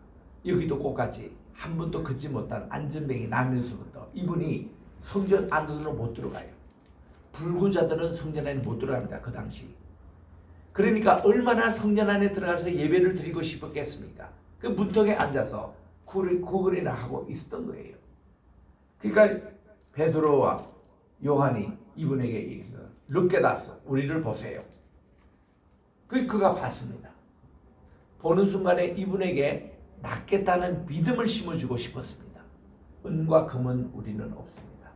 여기도 똑같이 한 번도 걷지 못한 안전뱅이 나면서부터 이분이 성전 안으로 못 들어가요. 불구자들은 성전 안에 못 들어갑니다. 그 당시. 그러니까 얼마나 성전 안에 들어가서 예배를 드리고 싶었겠습니까? 그 문턱에 앉아서 구걸이나 하고 있었던 거예요. 그러니까 베드로와 요한이 이분에게 얘기했어요. 르게다스, 우리를 보세요. 그가 봤습니다. 보는 순간에 이분에게 낫겠다는 믿음을 심어주고 싶었습니다. 은과 금은 우리는 없습니다.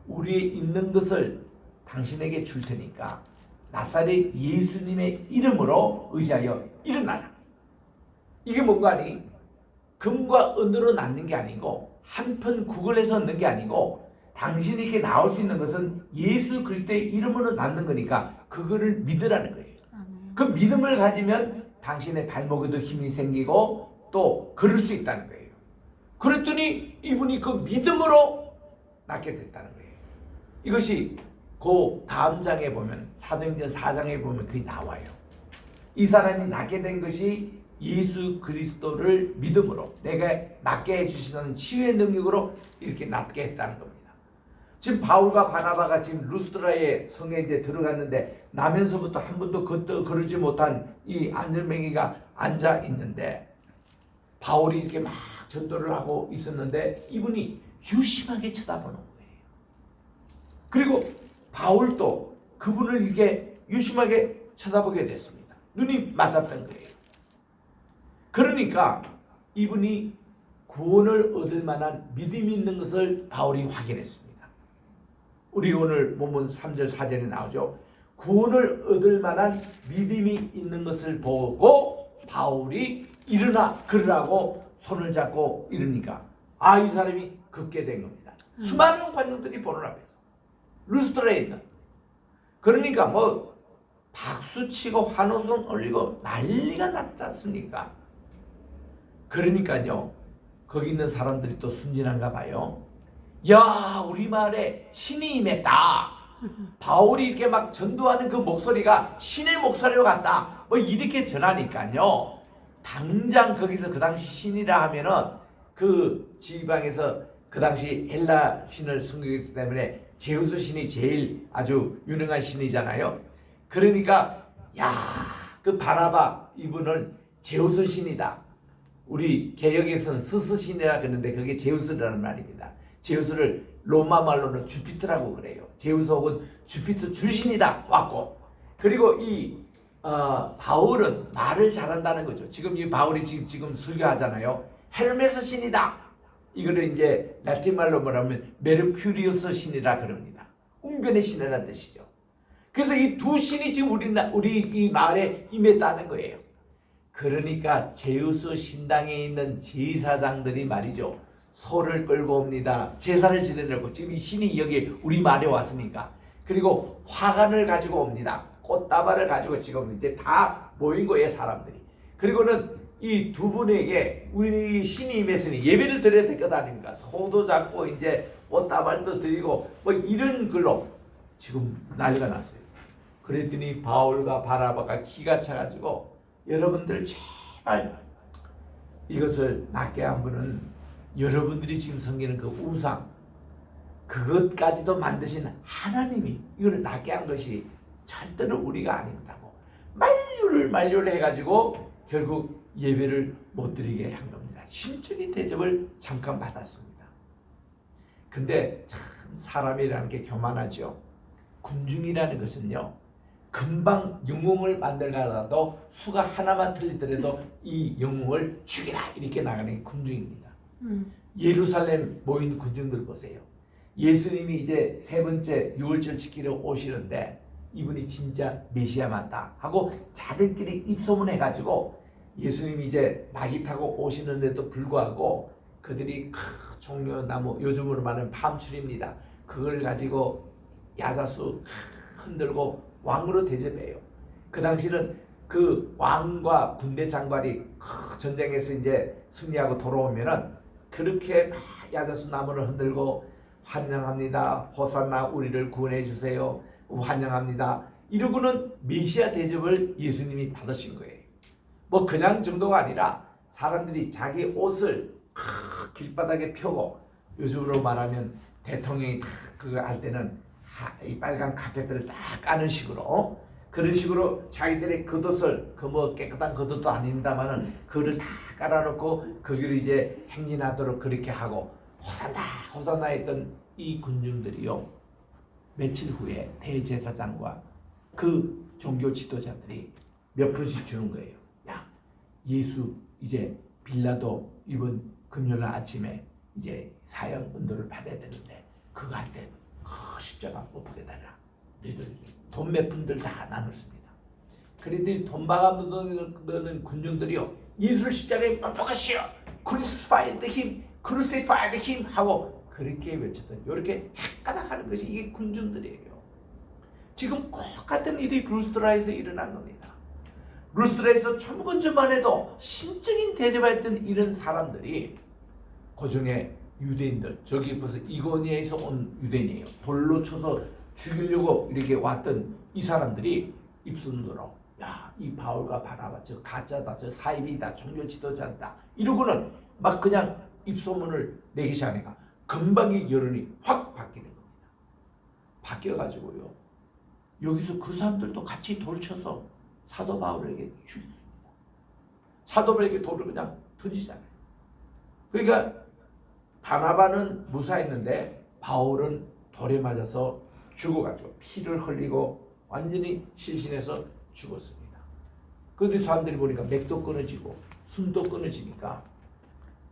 우리의 있는 것을 당신에게 줄 테니까 나사렛 예수님의 이름으로 의지하여 일어나라. 이게 뭔가 하니 금과 은으로 낳는 게 아니고 한편 구걸해서 낳는 게 아니고 당신이 이렇게 나올 수 있는 것은 예수 그리스도의 이름으로 낳는 거니까 그거를 믿으라는 거예요. 그 믿음을 가지면 당신의 발목에도 힘이 생기고 또 걸을 수 있다는 거예요. 그랬더니 이분이 그 믿음으로 낫게 됐다는 거예요. 이것이 그 다음 장에 보면 사도행전 4장에 보면 그게 나와요. 이 사람이 낫게 된 것이 예수 그리스도를 믿음으로 내가 낫게 해주시는 치유의 능력으로 이렇게 낫게 했다는 겁니다. 지금 바울과 바나바가 지금 루스드라의 성에 이제 들어갔는데 나면서부터 한 번도 걸으지 못한 이 안전뱅이가 앉아 있는데 바울이 이렇게 막 전도를 하고 있었는데 이분이 유심하게 쳐다보는 거예요. 그리고 바울도 그분을 이렇게 유심하게 쳐다보게 됐습니다. 눈이 맞았던 거예요. 그러니까 이분이 구원을 얻을 만한 믿음이 있는 것을 바울이 확인했습니다. 우리 오늘 본문 3절 4절에 나오죠. 구원을 얻을 만한 믿음이 있는 것을 보고 바울이 일어나 걸으라고 손을 잡고 이러니까 이 사람이 걷게 된 겁니다. 수많은 관중들이 보는 앞에서 루스드라에 있는, 그러니까 박수치고 환호성 올리고 난리가 났지 않습니까? 그러니까요, 거기 있는 사람들이 또 순진한가 봐요. 야, 우리 마을에 신이 임했다. 바울이 이렇게 막 전도하는 그 목소리가 신의 목소리로 같다. 뭐 이렇게 전하니까요, 당장 거기서 그 당시 신이라 하면은 그 지방에서 그 당시 헬라 신을 섬기기 때문에 제우스 신이 제일 아주 유능한 신이잖아요. 그러니까 야, 그 바나바 이분은 제우스 신이다. 우리 개역에서는 스스 신이라 그러는데 그게 제우스라는 말입니다. 제우스를 로마 말로는 주피터라고 그래요. 제우스 혹은 주피터 출신이다 왔고, 그리고 이 바울은 말을 잘한다는 거죠. 지금 이 바울이 지금 설교하잖아요. 헤르메스 신이다. 이거를 이제 라틴 말로 뭐라면 메르큐리우스 신이라 그럽니다. 웅변의 신이라는 뜻이죠. 그래서 이 두 신이 지금 우리 이 마을에 임했다는 거예요. 그러니까 제우스 신당에 있는 제사장들이 말이죠, 소를 끌고 옵니다. 제사를 지내려고. 지금 이 신이 여기 우리 마을에 왔으니까. 그리고 화관을 가지고 옵니다. 꽃다발을 가지고 지금 이제 다 모인 거예요, 사람들이. 그리고는 이 두 분에게 우리 신이 임했으니 예배를 드려야 될 것 아닙니까? 소도 잡고 이제 꽃다발도 드리고 뭐 이런 걸로 지금 난리가 났어요. 그랬더니 바울과 바나바가 기가 차가지고, 여러분들 제발 이것을 낫게 한 분은 여러분들이 지금 섬기는 그 우상, 그것까지도 만드신 하나님이 이걸 낫게 한 것이 절대로 우리가 아닙니다고 만류를 해가지고 결국 예배를 못 드리게 한 겁니다. 신적인 대접을 잠깐 받았습니다. 근데 참 사람이라는 게 교만하죠. 군중이라는 것은요, 금방 영웅을 만들더라도 수가 하나만 틀리더라도 이 영웅을 죽이라 이렇게 나가는 게 군중입니다. 예루살렘 모인 군중들 보세요. 예수님이 이제 세 번째 유월절 지키러 오시는데 이분이 진짜 메시아 맞다 하고 자들끼리 입소문해가지고 예수님이 이제 낙이 타고 오시는데도 불구하고 그들이 종려나무, 요즘으로 말하는 팜추리입니다. 그걸 가지고 야자수 흔들고 왕으로 대접해요. 그 당시는 그 왕과 군대 장관이 전쟁에서 이제 승리하고 돌아오면은 그렇게 막 야자수 나무를 흔들고 환영합니다. 호산나 우리를 구원해 주세요. 환영합니다. 이러고는 메시아 대접을 예수님이 받으신 거예요. 뭐 그냥 정도가 아니라 사람들이 자기 옷을 길바닥에 펴고, 요즘으로 말하면 대통령이 그거 할 때는 이 빨간 카펫들을 딱 까는 식으로, 그런 식으로 자기들의 겉옷을, 그 뭐 깨끗한 겉옷도 아닙니다만은 그거를 다 깔아놓고 거기로 이제 행진하도록 그렇게 하고 호산나 호산나 했던 이 군중들이요, 며칠 후에 대제사장과 그 종교 지도자들이 몇 푼씩 주는 거예요. 야, 예수 이제 빌라도 이번 금요일날 아침에 이제 사형 운동을 받아야 되는데 그거 할 때 십자가 못 보게 달라. 너희들 돈 몇 푼들 다 나눴습니다. 그런데 돈 박아놓는 군중들이요, 예수를 십자가에 못 박으시오, Crucify him, Crucify him 하고 그렇게 외쳤던, 이렇게 헷가닥하는 것이 이게 군중들이에요. 지금 똑같은 일이 루스드라에서 일어난 겁니다. 루스드라에서 조금 전만 해도 신적인 대접했던 이런 사람들이 그중에 유대인들, 저기 벌써 이고니아에서 온 유대인이에요. 돌로 쳐서 죽이려고 이렇게 왔던 이 사람들이 입순으로, 야, 이 바울과 바나바 저 가짜다, 저 사입이다, 종교 지도자다 이러고는 막 그냥 입소문을 내기 시작하니까 금방 이 여론이 확 바뀌는 겁니다. 바뀌어가지고요, 여기서 그 사람들도 같이 돌쳐서 사도 바울에게 죽였습니다. 사도 바울에게 돌을 그냥 던지잖아요. 그러니까 바나바는 무사했는데 바울은 돌에 맞아서 죽어가지고 피를 흘리고 완전히 실신해서 죽었습니다. 그런데 사람들이 보니까 맥도 끊어지고 숨도 끊어지니까,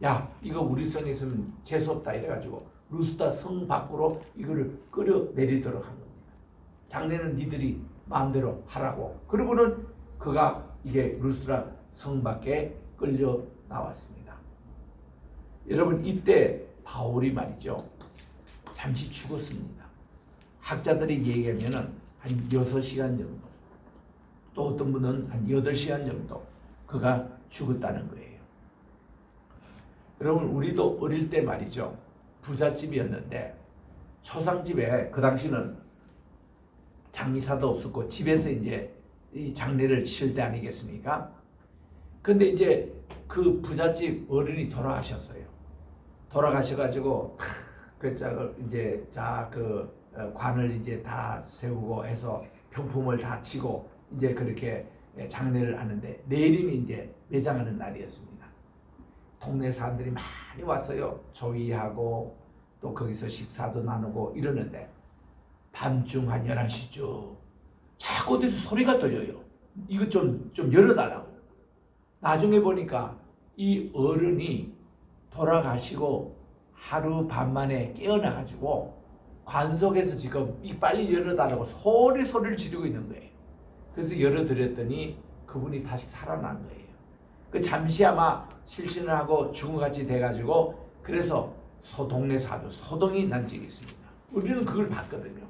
야, 이거 우리 성에 있으면 재수없다 이래가지고 루스드라 성 밖으로 이거를 끌어내리도록 한 겁니다. 장례는 니들이 마음대로 하라고. 그리고는 그가 이게 루스드라 성 밖에 끌려 나왔습니다. 여러분, 이때 바울이 말이죠, 잠시 죽었습니다. 학자들이 얘기하면은 한 6시간 정도, 또 어떤 분은 한 8시간 정도 그가 죽었다는 거예요. 여러분 우리도 어릴 때 말이죠. 부잣집이었는데 초상집에 그 당시는 장미사도 없었고 집에서 이제 이 장례를 치를 때 아니겠습니까? 근데 이제 그 부잣집 어른이 돌아가셨어요. 돌아가셔가지고 그 이제 관을 이제 다 세우고 해서 병품을 다 치고 이제 그렇게 장례를 하는데 내일이면 이제 매장하는 날이었습니다. 동네 사람들이 많이 왔어요. 조의하고 또 거기서 식사도 나누고 이러는데 밤중 한 11시쯤 자꾸 어디서 소리가 들려요. 이거 좀 열어달라고. 나중에 보니까 이 어른이 돌아가시고 하루 반 만에 깨어나가지고 관 속에서 지금 빨리 열어달라고 소리를 지르고 있는 거예요. 그래서 열어드렸더니 그분이 다시 살아난 거예요. 그 잠시 아마 실신을 하고 죽은 것 같이 돼가지고 그래서 동네 사도 소동이 난 적이 있습니다. 우리는 그걸 봤거든요.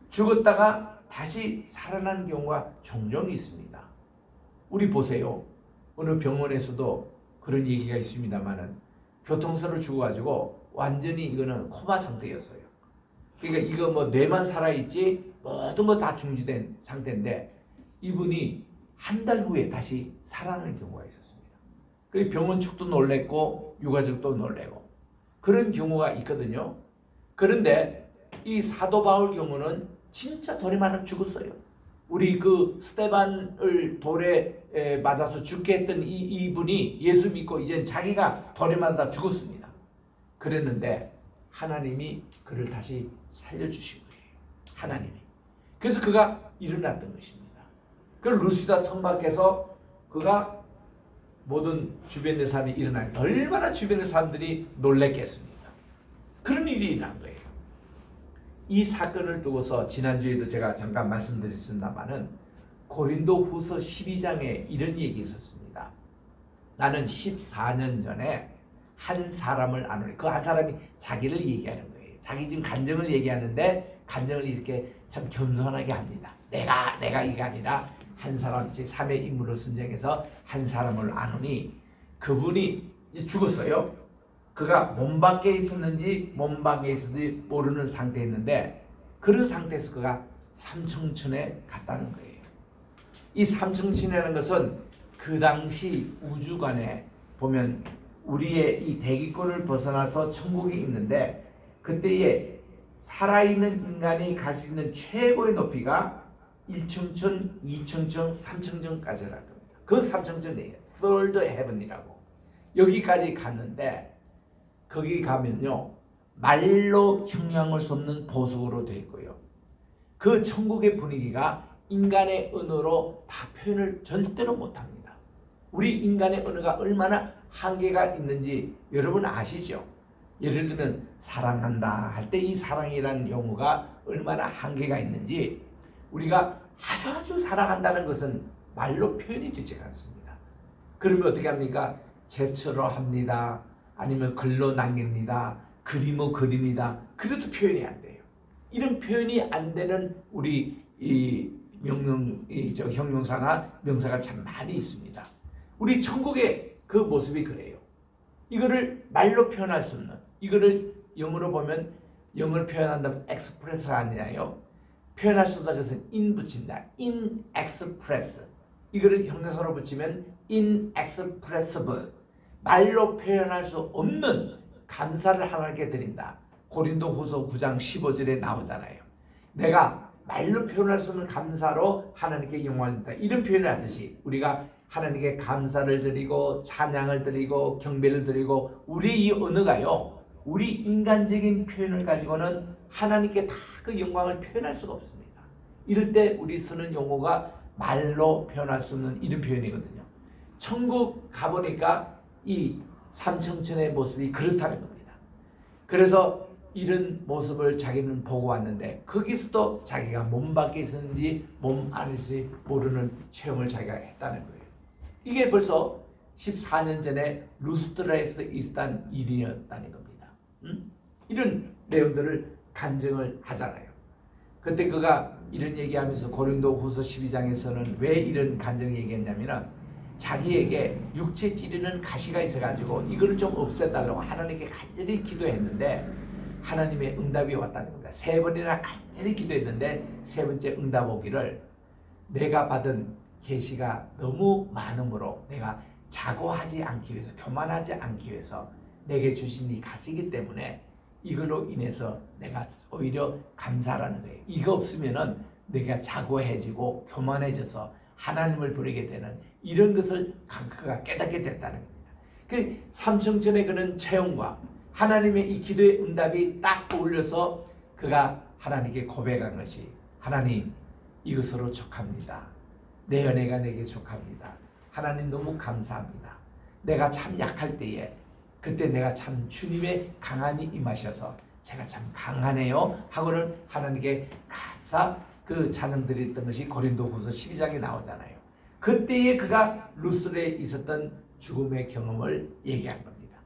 죽었다가 다시 살아나는 경우가 종종 있습니다. 우리 보세요. 어느 병원에서도 그런 얘기가 있습니다만은 교통사고로 죽어가지고 완전히 이거는 코마 상태였어요. 그러니까 이거 뭐 뇌만 살아있지 모든 거 다 중지된 상태인데 이분이 한 달 후에 다시 살아나는 경우가 있었습니다. 그 병원 측도 놀랬고 유가족도 놀래고 그런 경우가 있거든요. 그런데 이 사도 바울 경우는 진짜 돌에 맞아 죽었어요. 우리 그 스데반을 돌에 맞아서 죽게 했던 이분이 예수 믿고 이젠 자기가 돌에 맞아 죽었습니다. 그랬는데 하나님이 그를 다시 살려주신 거예요. 하나님이. 그래서 그가 일어났던 것입니다. 그 루시다 성 밖에서 그가 모든 주변의 사람이 일어나니 얼마나 주변의 사람들이 놀랬겠습니까? 그런 일이 일어난 거예요. 이 사건을 두고서 지난주에도 제가 잠깐 말씀드렸습니다만은 고린도 후서 12장에 이런 얘기 있었습니다. 나는 14년 전에 한 사람을 아노니 그 한 사람이 자기를 얘기하는 거예요. 자기 지금 간증을 얘기하는데 간증을 이렇게 참 겸손하게 합니다. 내가 이게 아니라 한 사람 제3의 인물로 선정해서 한 사람을 아노니 그분이 죽었어요. 그가 몸 밖에 있었는지 몸 밖에 있었는지 모르는 상태였는데 그런 상태에서 그가 삼청천에 갔다는 거예요. 이 삼청천이라는 것은 그 당시 우주관에 보면 우리의 이 대기권을 벗어나서 천국이 있는데 그때에 살아있는 인간이 갈 수 있는 최고의 높이가 1청천, 2청천, 3청천까지라는 겁니다. 그 3청천이에요. Third Heaven이라고. 여기까지 갔는데 거기 가면요 말로 형용할 수 없는 보석으로 되어 있고요. 그 천국의 분위기가 인간의 언어로 다 표현을 절대로 못합니다. 우리 인간의 언어가 얼마나 한계가 있는지 여러분 아시죠? 예를 들면 사랑한다 할 때 이 사랑이라는 용어가 얼마나 한계가 있는지 우리가 아주 사랑한다는 것은 말로 표현이 되지 않습니다. 그러면 어떻게 합니까? 제처로 합니다. 아니면 글로 남깁니다. 그림은 그림이다. 그래도 표현이 안 돼요. 이런 표현이 안 되는 우리 이 형용사나 명사가 참 많이 있습니다. 우리 천국의 그 모습이 그래요. 이거를 말로 표현할 수 없는 이거를 영어로 보면 영어를 표현한다면 express가 아니라요. 표현할 수 없다 것은 in 붙인다. inexpress. 이거를 형용사로 붙이면 inexpressible. 말로 표현할 수 없는 감사를 하나님께 드린다. 고린도 후서 9장 15절에 나오잖아요. 내가 말로 표현할 수 없는 감사로 하나님께 영광을 드린다. 이런 표현을 하듯이 우리가 하나님께 감사를 드리고 찬양을 드리고 경배를 드리고 우리 이 언어가요. 우리 인간적인 표현을 가지고는 하나님께 다 그 영광을 표현할 수가 없습니다. 이럴 때 우리 쓰는 용어가 말로 표현할 수 없는 이런 표현이거든요. 천국 가보니까 이 삼청천의 모습이 그렇다는 겁니다. 그래서 이런 모습을 자기는 보고 왔는데 거기서도 자기가 몸 밖에 있었는지 몸 안에 있었는지 모르는 체험을 자기가 했다는 거예요. 이게 벌써 14년 전에 루스트라에서 있었던 일이었다는 겁니다. 이런 내용들을 간증을 하잖아요. 그때 그가 이런 얘기하면서 고린도 후서 12장에서는 왜 이런 간증을 얘기했냐면 자기에게 육체 찌르는 가시가 있어가지고 이거를 좀 없애달라고 하나님께 간절히 기도했는데 하나님의 응답이 왔다는 겁니다. 3번이나 간절히 기도했는데 3번째 응답 오기를 내가 받은 계시가 너무 많으므로 내가 자고하지 않기 위해서 교만하지 않기 위해서 내게 주신 이 가시기 때문에 이걸로 인해서 내가 오히려 감사라는 거예요. 이거 없으면은 내가 자고해지고 교만해져서 하나님을 부르게 되는 이런 것을 그가 깨닫게 됐다는 겁니다. 그 삼층천의 그런 체험과 하나님의 이 기도의 응답이 딱 어울려서 그가 하나님께 고백한 것이 하나님 이것으로 족합니다. 내 은혜가 내게 족합니다. 하나님 너무 감사합니다. 내가 참 약할 때에 그때 내가 참 주님의 강한이 임하셔서 제가 참 강하네요 하고는 하나님께 감사 그 찬양 드렸던 것이 고린도후서 12장에 나오잖아요. 그때에 그가 루스드에 있었던 죽음의 경험을 얘기한 겁니다.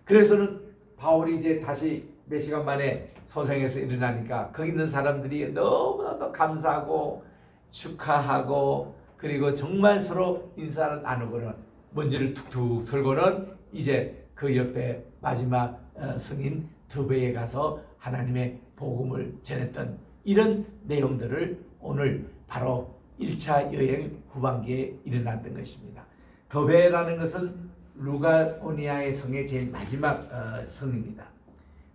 그래서는 바울이 이제 다시 몇 시간 만에 소생에서 일어나니까 거기 있는 사람들이 너무나도 감사하고 축하하고 그리고 정말 서로 인사를 나누고는 먼지를 툭툭 털고는 이제 그 옆에 마지막 성인 드베에 가서 하나님의 복음을 전했던 이런 내용들을 오늘 바로 1차 여행 후반기에 일어났던 것입니다. 드베라는 것은 루가오니아의 성의 제일 마지막 성입니다.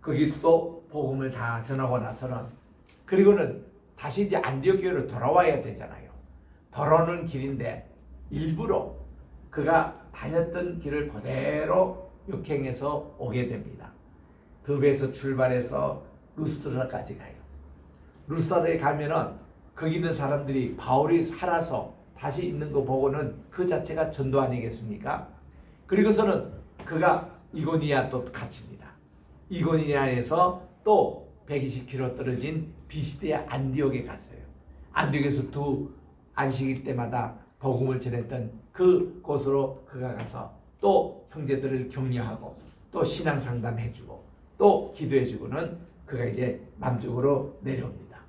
거기서도 복음을 다 전하고 나서는 그리고는 다시 이제 안디옥 교회로 돌아와야 되잖아요. 돌아오는 길인데 일부러 그가 다녔던 길을 그대로 역행해서 오게 됩니다. 드베에서 출발해서 루스드라까지 가요. 루스드라에 가면은 거기 있는 사람들이 바울이 살아서 다시 있는 거 보고는 그 자체가 전도 아니겠습니까? 그리고서는 그가 이고니아 또 갇힙니다. 이고니아에서 또 120km 떨어진 비시디아 안디옥에 갔어요. 안디옥에서 두 안식일 때마다 복음을 전했던 그 곳으로 그가 가서 또 형제들을 격려하고 또 신앙 상담해주고 또 기도해주고는 그가 이제 남쪽으로 내려옵니다.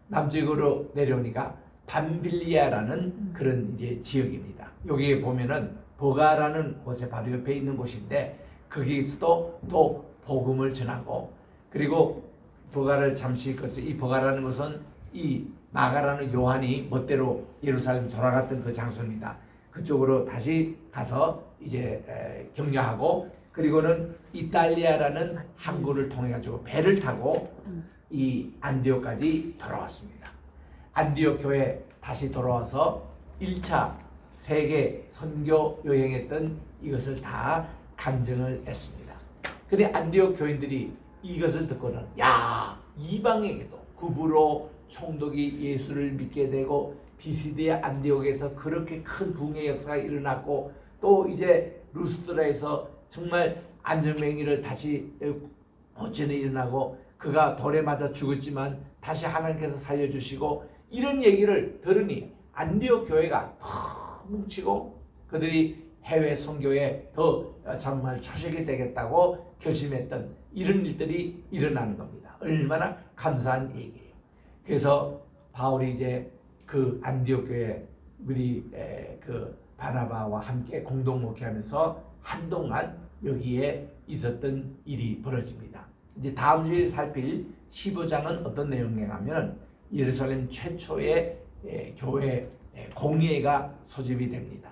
남쪽으로 내려오니까 밤빌리아라는 그런 이제 지역입니다. 여기에 보면은 버가라는 곳에 바로 옆에 있는 곳인데 거기서도 또 복음을 전하고 그리고 버가를 잠시 것을 이 버가라는 것은 이 마가라는 요한이 멋대로 예루살렘 돌아갔던 그 장소입니다. 그쪽으로 다시 가서 이제 격려하고 그리고는 이탈리아라는 항구를 통해 가지고 배를 타고 이 안디옥까지 돌아왔습니다. 안디옥 교회 다시 돌아와서 1차 세계 선교 여행했던 이것을 다 간증을 했습니다. 근데 안디옥 교인들이 이것을 듣고는 야 이방에게도 구부로 총독이 예수를 믿게 되고 비시디아 안디옥에서 그렇게 큰 붕의 역사가 일어났고 또 이제 루스드라에서 정말 안전맹이를 다시 호전이 일어나고 그가 돌에 맞아 죽었지만 다시 하나님께서 살려주시고 이런 얘기를 들으니 안디옥 교회가 뭉치고 그들이 해외 선교에 더 정말 초식이 되겠다고 결심했던 이런 일들이 일어나는 겁니다. 얼마나 감사한 얘기예요. 그래서 바울이 이제 그 안디옥 교회 우리 그 바나바와 함께 공동 목회하면서 한동안 여기에 있었던 일이 벌어집니다. 이제 다음 주에 살필 15장은 어떤 내용이냐면 예루살렘 최초의 교회 공예가 소집이 됩니다.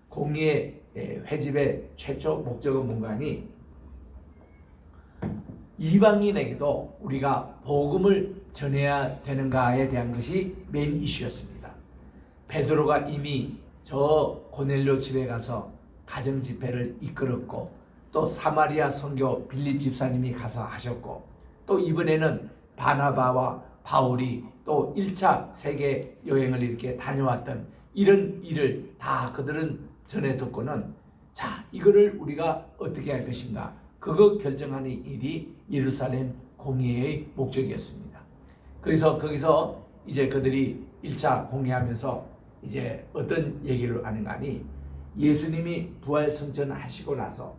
공예 회집의 최초 목적은 뭔가니 이방인에게도 우리가 복음을 전해야 되는가에 대한 것이 메인 이슈였습니다. 베드로가 이미 저 고넬료 집에 가서 가정 집회를 이끌었고 또 사마리아 선교 빌립 집사님이 가서 하셨고 또 이번에는 바나바와 바울이 또 1차 세계 여행을 이렇게 다녀왔던 이런 일을 다 그들은 전해 듣고는 자 이거를 우리가 어떻게 할 것인가 그거 결정하는 일이 예루살렘 공예의 목적이었습니다. 그래서 거기서 이제 그들이 1차 공예하면서 이제 어떤 얘기를 하는가 하니 예수님이 부활 승천하시고 나서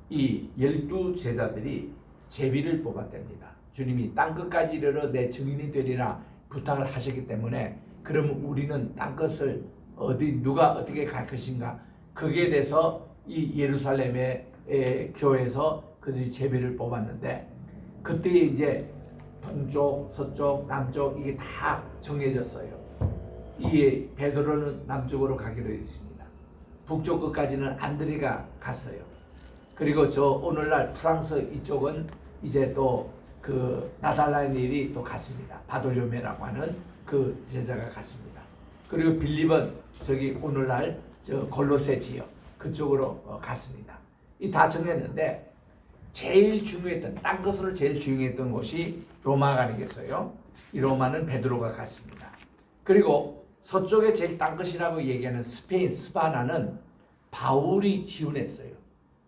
이 12제자들이 제비를 뽑았답니다. 주님이 땅끝까지 이르러 내 증인이 되리라 부탁을 하셨기 때문에 그러면 우리는 땅끝을 어디 누가 어떻게 갈 것인가 거기에 대해서 이 예루살렘의 교회에서 그들이 제비를 뽑았는데 그때 이제 동쪽, 서쪽, 남쪽 이게 다 정해졌어요. 이 베드로는 남쪽으로 가기로 했습니다. 북쪽 끝까지는 안드레가 갔어요. 그리고 저 오늘날 프랑스 이쪽은 이제 또 그 나달라니엘이 또 갔습니다. 바돌요메라고 하는 그 제자가 갔습니다. 그리고 빌립은 저기 오늘날 저 골로새 지역 그쪽으로 갔습니다. 이 다 정했는데 제일 중요했던 딴 것으로 제일 중요했던 곳이 로마가 아니겠어요? 이 로마는 베드로가 갔습니다. 그리고 서쪽에 제일 딴 것이라고 얘기하는 스페인 스바나는 바울이 지원했어요.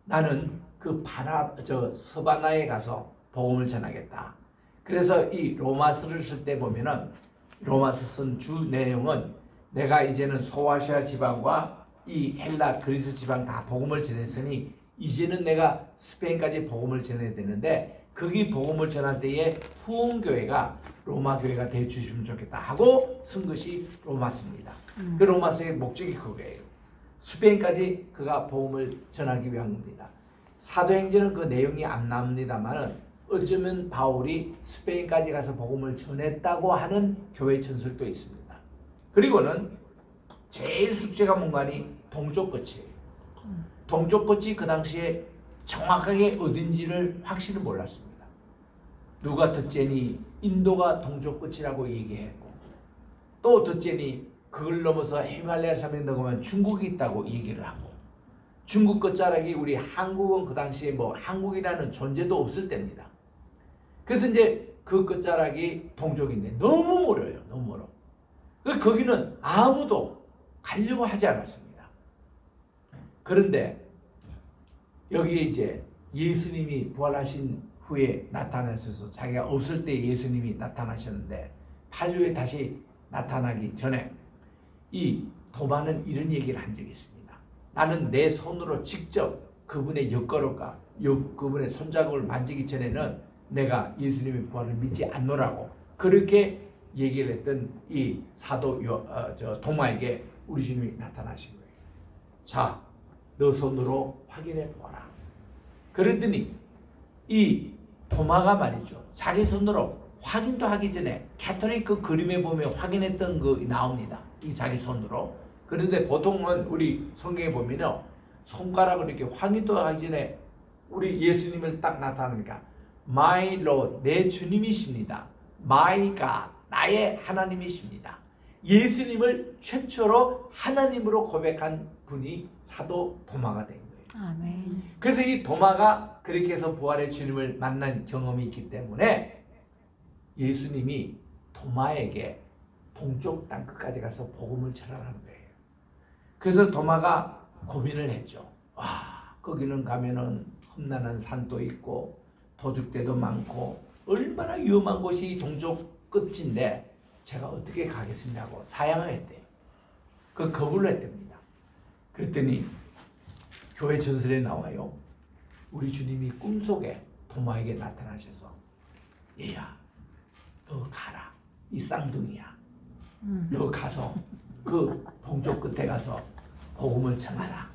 나는 그 서바나에 가서 복음을 전하겠다. 그래서 이 로마서를 쓸 때 보면은 로마서 쓴 주 내용은 내가 이제는 소아시아 지방과 이 헬라 그리스 지방 다 복음을 전했으니 이제는 내가 스페인까지 복음을 전해야 되는데 거기 복음을 전할 때에 후원교회가 로마 교회가 되어주시면 좋겠다 하고 쓴 것이 로마서입니다. 그 로마서의 목적이 그거예요. 스페인까지 그가 복음을 전하기 위한 겁니다. 사도행전은 그 내용이 안 나옵니다만은 어쩌면 바울이 스페인까지 가서 복음을 전했다고 하는 교회 전설도 있습니다. 그리고는 제일 숙제가 뭔가니 동쪽 끝이에요. 동쪽 끝이 그 당시에 정확하게 어딘지를 확실히 몰랐습니다. 누가 듣자니 인도가 동쪽 끝이라고 얘기했고 또 듣자니 그걸 넘어서 히말라야 산맥 넘어가면 중국이 있다고 얘기를 하고 중국 끝자락이 우리 한국은 그 당시에 뭐 한국이라는 존재도 없을 때입니다. 그래서 이제 그 끝자락이 동쪽인데 너무 멀어요. 너무 멀어. 거기는 아무도 가려고 하지 않았습니다. 그런데 여기에 이제 예수님이 부활하신 후에 나타나셔서 자기가 없을 때 예수님이 나타나셨는데 판류에 다시 나타나기 전에 이 도마는 이런 얘기를 한 적이 있습니다. 나는 내 손으로 직접 그분의 옆가락과 그분의 손자국을 만지기 전에는 내가 예수님의 부활을 믿지 않노라고 그렇게 얘기를 했던 이 사도 도마에게 우리 주님이 나타나신 거예요. 자, 너 손으로 확인해 보아라. 그랬더니 이 도마가 말이죠. 자기 손으로 확인도 하기 전에 캐톨릭 그 그림에 보면 확인했던 거 나옵니다. 이 자기 손으로. 그런데 보통은 우리 성경에 보면요. 손가락으로 이렇게 확인도 하기 전에 우리 예수님을 딱 나타나니까 My Lord, 내 주님이십니다. My God, 나의 하나님이십니다. 예수님을 최초로 하나님으로 고백한 분이 사도 도마가 된 거예요. 아멘. 그래서 이 도마가 그렇게 해서 부활의 주님을 만난 경험이 있기 때문에 예수님이 도마에게 동쪽 땅끝까지 가서 복음을 전하라는 거예요. 그래서 도마가 고민을 했죠. 와, 거기는 가면은 험난한 산도 있고 도둑대도 많고 얼마나 위험한 곳이 동쪽 끝인데 제가 어떻게 가겠습니다고 사양을 했대요. 그 거부를 했답니다. 그랬더니 교회 전설에 나와요. 우리 주님이 꿈속에 도마에게 나타나셔서 얘야 너 가라. 이 쌍둥이야. 너 가서 그 동쪽 끝에 가서 복음을 전하라.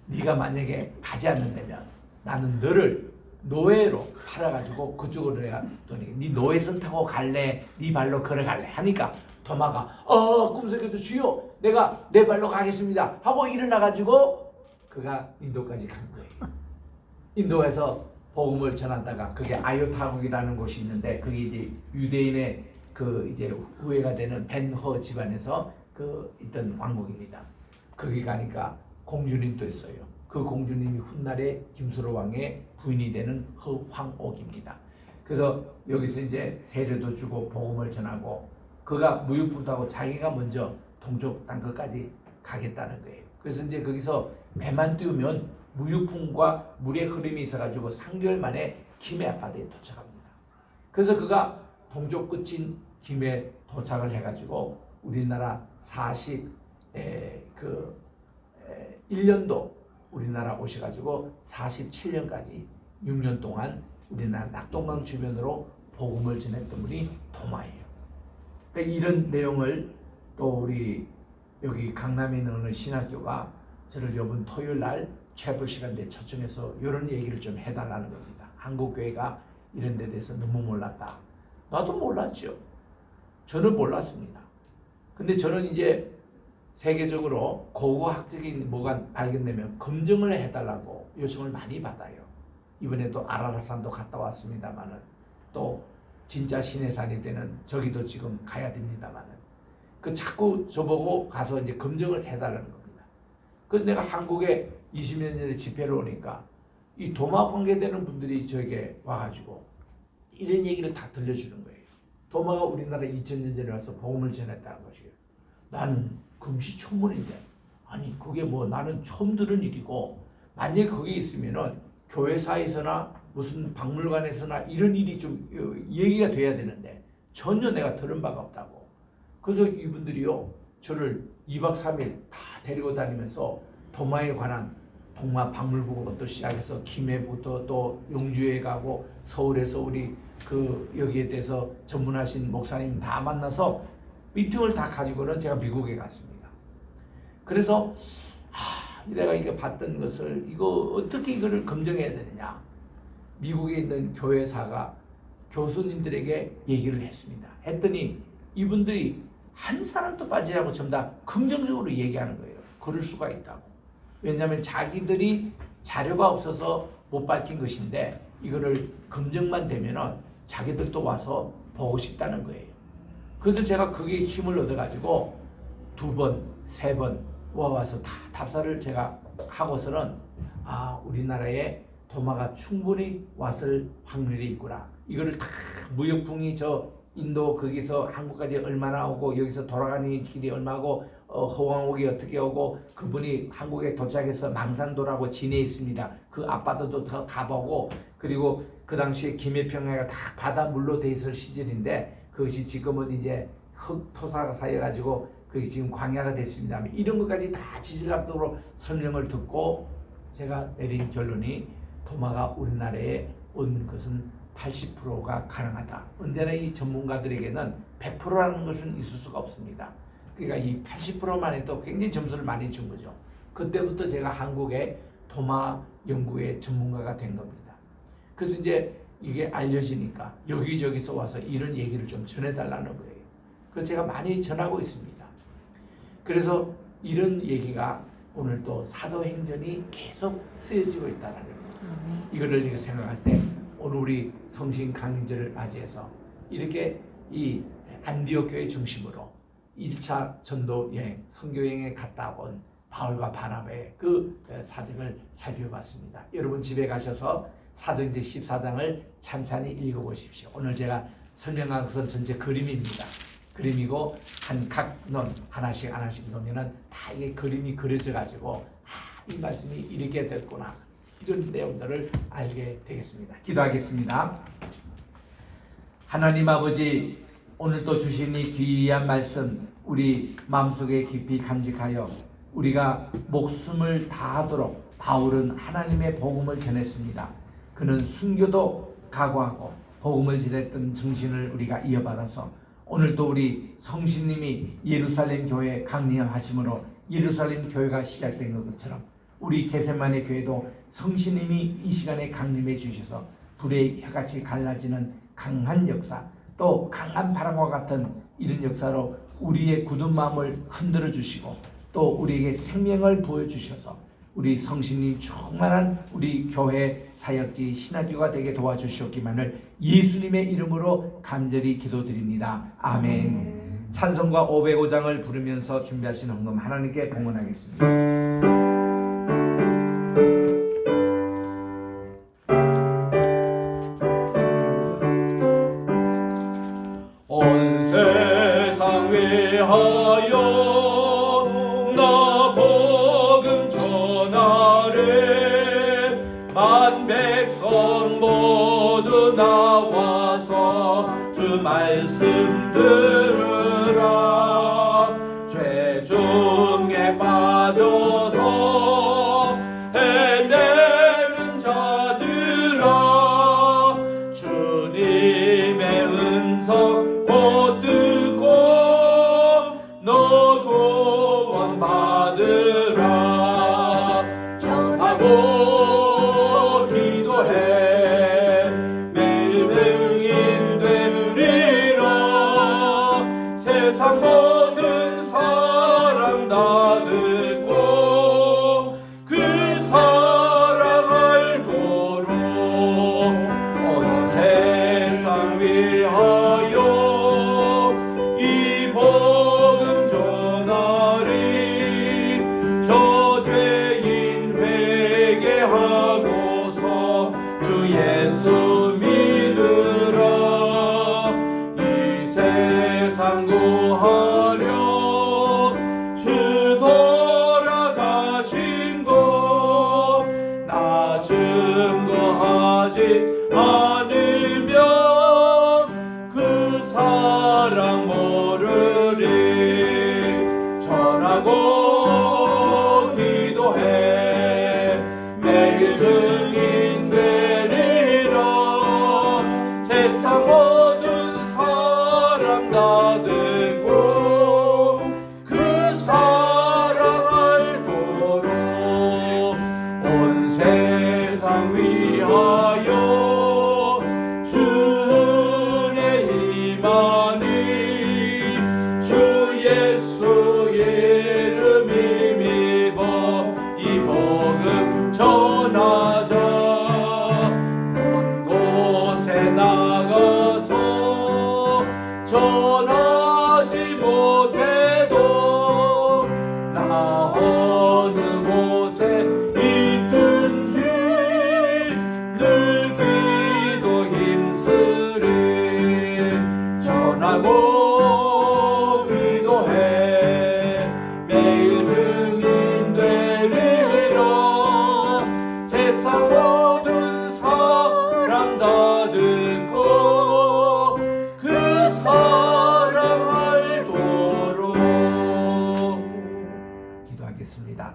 네가 만약에 가지 않는다면 나는 너를 노예로 팔아가지고 그쪽으로 내가 네 노예선 타고 갈래? 네 발로 걸어갈래? 하니까 도마가 꿈속에서 주여 내가 내 발로 가겠습니다 하고 일어나가지고 그가 인도까지 간 거예요. 인도에서 복음을 전하다가 그게 아요타국이라는 곳이 있는데 그게 이제 유대인의 그 이제 후예가 되는 벤허 집안에서 그 있던 왕국입니다. 거기 가니까 공주님도 있어요. 그 공주님이 훗날에 김수로 왕의 부인이 되는 허황옥입니다. 그래서 여기서 이제 세례도 주고 복음을 전하고 그가 무육부도하고 자기가 먼저 동쪽 땅끝까지 가겠다는 거예요. 그래서 이제 거기서 배만 띄우면 무육풍과 물의 흐름이 있어가지고 3개월 만에 김해 바다에 도착합니다. 그래서 그가 동쪽 끝인 김해 도착을 해가지고 우리나라 1년도 우리나라 오셔가지고 47년까지 6년 동안 우리나라 낙동강 주변으로 복음을 전했던 분이 도마예요. 그러니까 이런 내용을 또 우리 여기 강남에 있는 어느 신학교가 저를 이번 토요일 날 체벌 시간대에 초청해서 이런 얘기를 좀 해달라는 겁니다. 한국 교회가 이런 데 대해서 너무 몰랐다. 나도 몰랐죠. 저는 몰랐습니다. 근데 저는 이제 세계적으로 고고학적인 뭐가 발견되면 검증을 해달라고 요청을 많이 받아요. 이번에도 아라라산도 갔다 왔습니다만은 또 진짜 신의 산이 되는 저기도 지금 가야 됩니다만은 그 자꾸 저보고 가서 이제 검증을 해달라는 겁니다. 그래서 내가 한국에 20년 전에 집회를 오니까 이 도마 관계되는 분들이 저에게 와가지고 이런 얘기를 다 들려주는 거예요. 도마가 우리나라 2000년 전에 와서 복음을 전했다는 것이에요. 나는 금시초문인데 아니 그게 뭐 나는 처음 들은 일이고 만약에 그게 있으면은 교회사에서나 무슨 박물관에서나 이런 일이 좀 얘기가 돼야 되는데 전혀 내가 들은 바가 없다고. 그래서 이분들이요 저를 2박 3일 다 데리고 다니면서 도마에 관한 동마 박물관부터 시작해서 김해부터 또 용주에 가고 서울에서 우리 그 여기에 대해서 전문하신 목사님 다 만나서 미팅을 다 가지고는 제가 미국에 갔습니다. 그래서 내가 이거 봤던 것을 이거 어떻게 이거를 검증해야 되느냐. 미국에 있는 교회사가 교수님들에게 얘기를 했습니다. 했더니 이분들이 한 사람도 빠지지 않고 전부 다 긍정적으로 얘기하는 거예요. 그럴 수가 있다고. 왜냐하면 자기들이 자료가 없어서 못 밝힌 것인데 이거를 검증만 되면은 자기들도 와서 보고 싶다는 거예요. 그래서 제가 그게 힘을 얻어가지고 2번, 3번 와서 다 답사를 제가 하고서는 우리나라에 도마가 충분히 왔을 확률이 있구나. 이거를 다 무역풍이 저 인도 거기서 한국까지 얼마나 오고 여기서 돌아가는 길이 얼마고 허황옥이 어떻게 오고 그분이 한국에 도착해서 망산도라고 진해에 있습니다. 그 앞바다도 더 가보고 그리고 그 당시에 김해평야가 다 바닷물로 돼 있을 시절인데 그것이 지금은 이제 흙토사가 쌓여가지고 그게 지금 광야가 됐습니다. 이런 것까지 다 지질학적으로 설명을 듣고 제가 내린 결론이 도마가 우리나라에 온 것은 80%가 가능하다. 언제나 이 전문가들에게는 100%라는 것은 있을 수가 없습니다. 그러니까 이 80%만 해도 굉장히 점수를 많이 준 거죠. 그때부터 제가 한국의 도마 연구의 전문가가 된 겁니다. 그래서 이제 이게 알려지니까 여기저기서 와서 이런 얘기를 좀 전해달라는 거예요. 그래서 제가 많이 전하고 있습니다. 그래서 이런 얘기가 오늘 또 사도행전이 계속 쓰여지고 있다는 거예요. 이거를 이렇게 생각할 때 오늘 우리 성신 강림절을 맞이해서 이렇게 이 안디옥 교회 중심으로 1차 전도 여행, 선교 여행에 갔다 온 바울과 바나바의 그 사정을 살펴봤습니다. 여러분 집에 가셔서 사도행전 14장을 찬찬히 읽어보십시오. 오늘 제가 설명한 것은 전체 그림입니다. 그림이고 각 넌 하나씩 놓으면은 다 이게 그림이 그려져 가지고 이 말씀이 이렇게 됐구나 이런 내용들을 알게 되겠습니다. 기도하겠습니다. 하나님 아버지 오늘도 주신 이 귀한 말씀 우리 마음속에 깊이 간직하여 우리가 목숨을 다하도록 바울은 하나님의 복음을 전했습니다. 그는 순교도 각오하고 복음을 전했던 정신을 우리가 이어받아서 오늘도 우리 성신님이 예루살렘 교회 강림하심으로 예루살렘 교회가 시작된 것처럼 우리 게세마네 교회도 성신님이 이 시간에 강림해 주셔서 불의 혀같이 갈라지는 강한 역사 또 강한 바람과 같은 이런 역사로 우리의 굳은 마음을 흔들어 주시고 또 우리에게 생명을 부어주셔서 우리 성신님 충만한 우리 교회 사역지 신학교가 되게 도와주시옵기만을 예수님의 이름으로 간절히 기도드립니다. 아멘. 찬송가 505장을 부르면서 준비하신 헌금 하나님께 봉헌하겠습니다. 온 세상 위하여 나 복음 전하래 만 백성 모두 나와서 주 말씀 들으라 죄 중에 빠져서 헤매는 자들아 주님의 은석 붙들고 너 구원 받으라 세상 모든 사람 다 듣고 그 사랑 알도록 온 세상 위하여 주 은혜 임하니 주 예수의 이름 힘입어 이 복음 전하자. 온 곳에 나가서 전하지 못해도 나 어느 곳에 있든지 늘 기도 힘쓰리 전하고 기도해 매일 증인 되리라. 세상 모든 사람 다 듣고 그 사랑 알도록. 기도하겠습니다.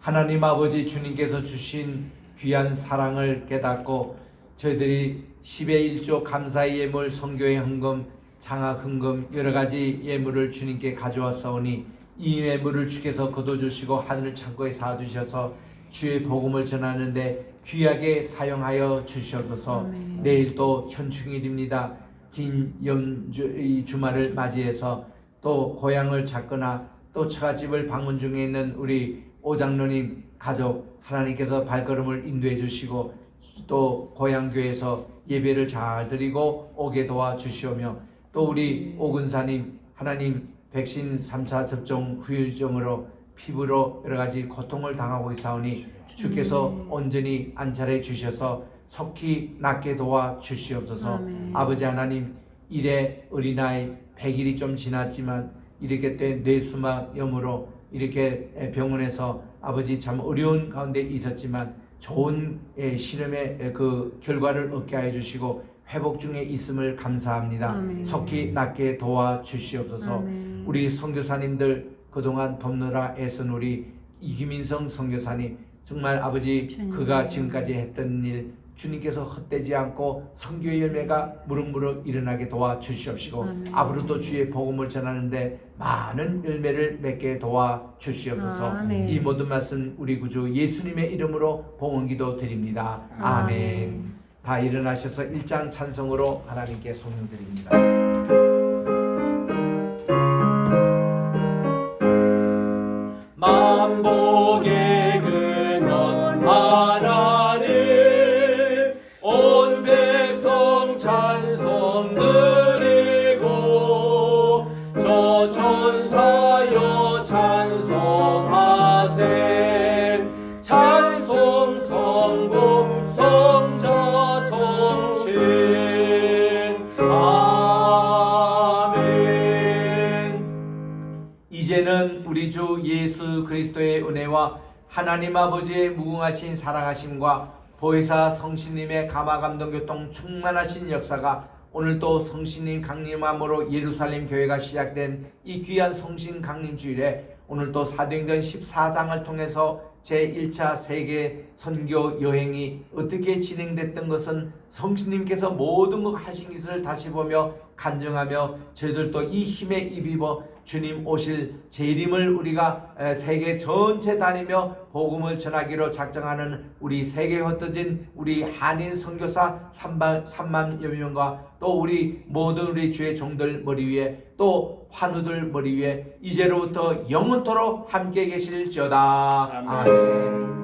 하나님 아버지, 주님께서 주신 귀한 사랑을 깨닫고 저희들이 10의 1조 감사의 예물, 선교의 헌금, 장학 헌금 여러 가지 예물을 주님께 가져왔사오니 이 예물을 주께서 거둬주시고 하늘 창고에 쌓아두셔서 주의 복음을 전하는데 귀하게 사용하여 주시옵소서. 아멘. 내일 또 현충일입니다. 긴 이 주말을 맞이해서 또 고향을 찾거나 또 처갓집을 방문 중에 있는 우리 오장로님 가족 하나님께서 발걸음을 인도해 주시고 또 고향교회에서 예배를 잘 드리고 오게 도와주시오며 또 우리 오근사님 하나님 백신 3차 접종 후유증으로 피부로 여러 가지 고통을 당하고 있사오니 주께서 온전히 안찰해 주셔서 속히 낫게 도와주시옵소서. 아멘. 아버지 하나님, 일에 어린아이 100일이 좀 지났지만 이렇게 된 뇌수막염으로 이렇게 병원에서 아버지 참 어려운 가운데 있었지만 좋은 실험의 그 결과를 얻게 하여 주시고 회복 중에 있음을 감사합니다. 아멘. 속히 낫게 도와주시옵소서. 아멘. 우리 선교사님들 그동안 돕느라 애쓴 우리 이기민성 선교사님 정말 아버지 주님. 그가 지금까지 했던 일 주님께서 헛되지 않고 선교의 열매가 무럭무럭 일어나게 도와주시옵시고 아멘. 앞으로도 주의 복음을 전하는데 많은 열매를 맺게 도와주시옵소서. 아멘. 이 모든 말씀 우리 구주 예수님의 이름으로 봉헌기도 드립니다. 아멘. 아멘. 다 일어나셔서 1장 찬송으로 하나님께 성령드립니다. 만복의 근원 하나님 온 백성 찬송 드리고 저 천사여 찬송하세 찬송 성부 성자 성신 아멘. 이제는 우리 주 예수 그리스도의 은혜와 하나님 아버지의 무궁하신 사랑하심과 보혜사 성신님의 감화감동교통 충만하신 역사가 오늘 또 성신님 강림함으로 예루살렘 교회가 시작된 이 귀한 성신 강림 주일에 오늘 또 사도행전 14장을 통해서 제1차 세계 선교 여행이 어떻게 진행됐던 것은 성신님께서 모든 것 하신 것을 다시 보며 간증하며 저희들도 이 힘에 입입어 주님 오실 재림을 우리가 세계 전체 다니며 복음을 전하기로 작정하는 우리 세계에 흩어진 우리 한인 선교사 3만여 명과 또 우리 모든 우리 주의 종들 머리 위에 또 환우들 머리 위에 이제로부터 영원토록 함께 계실지어다. 아멘.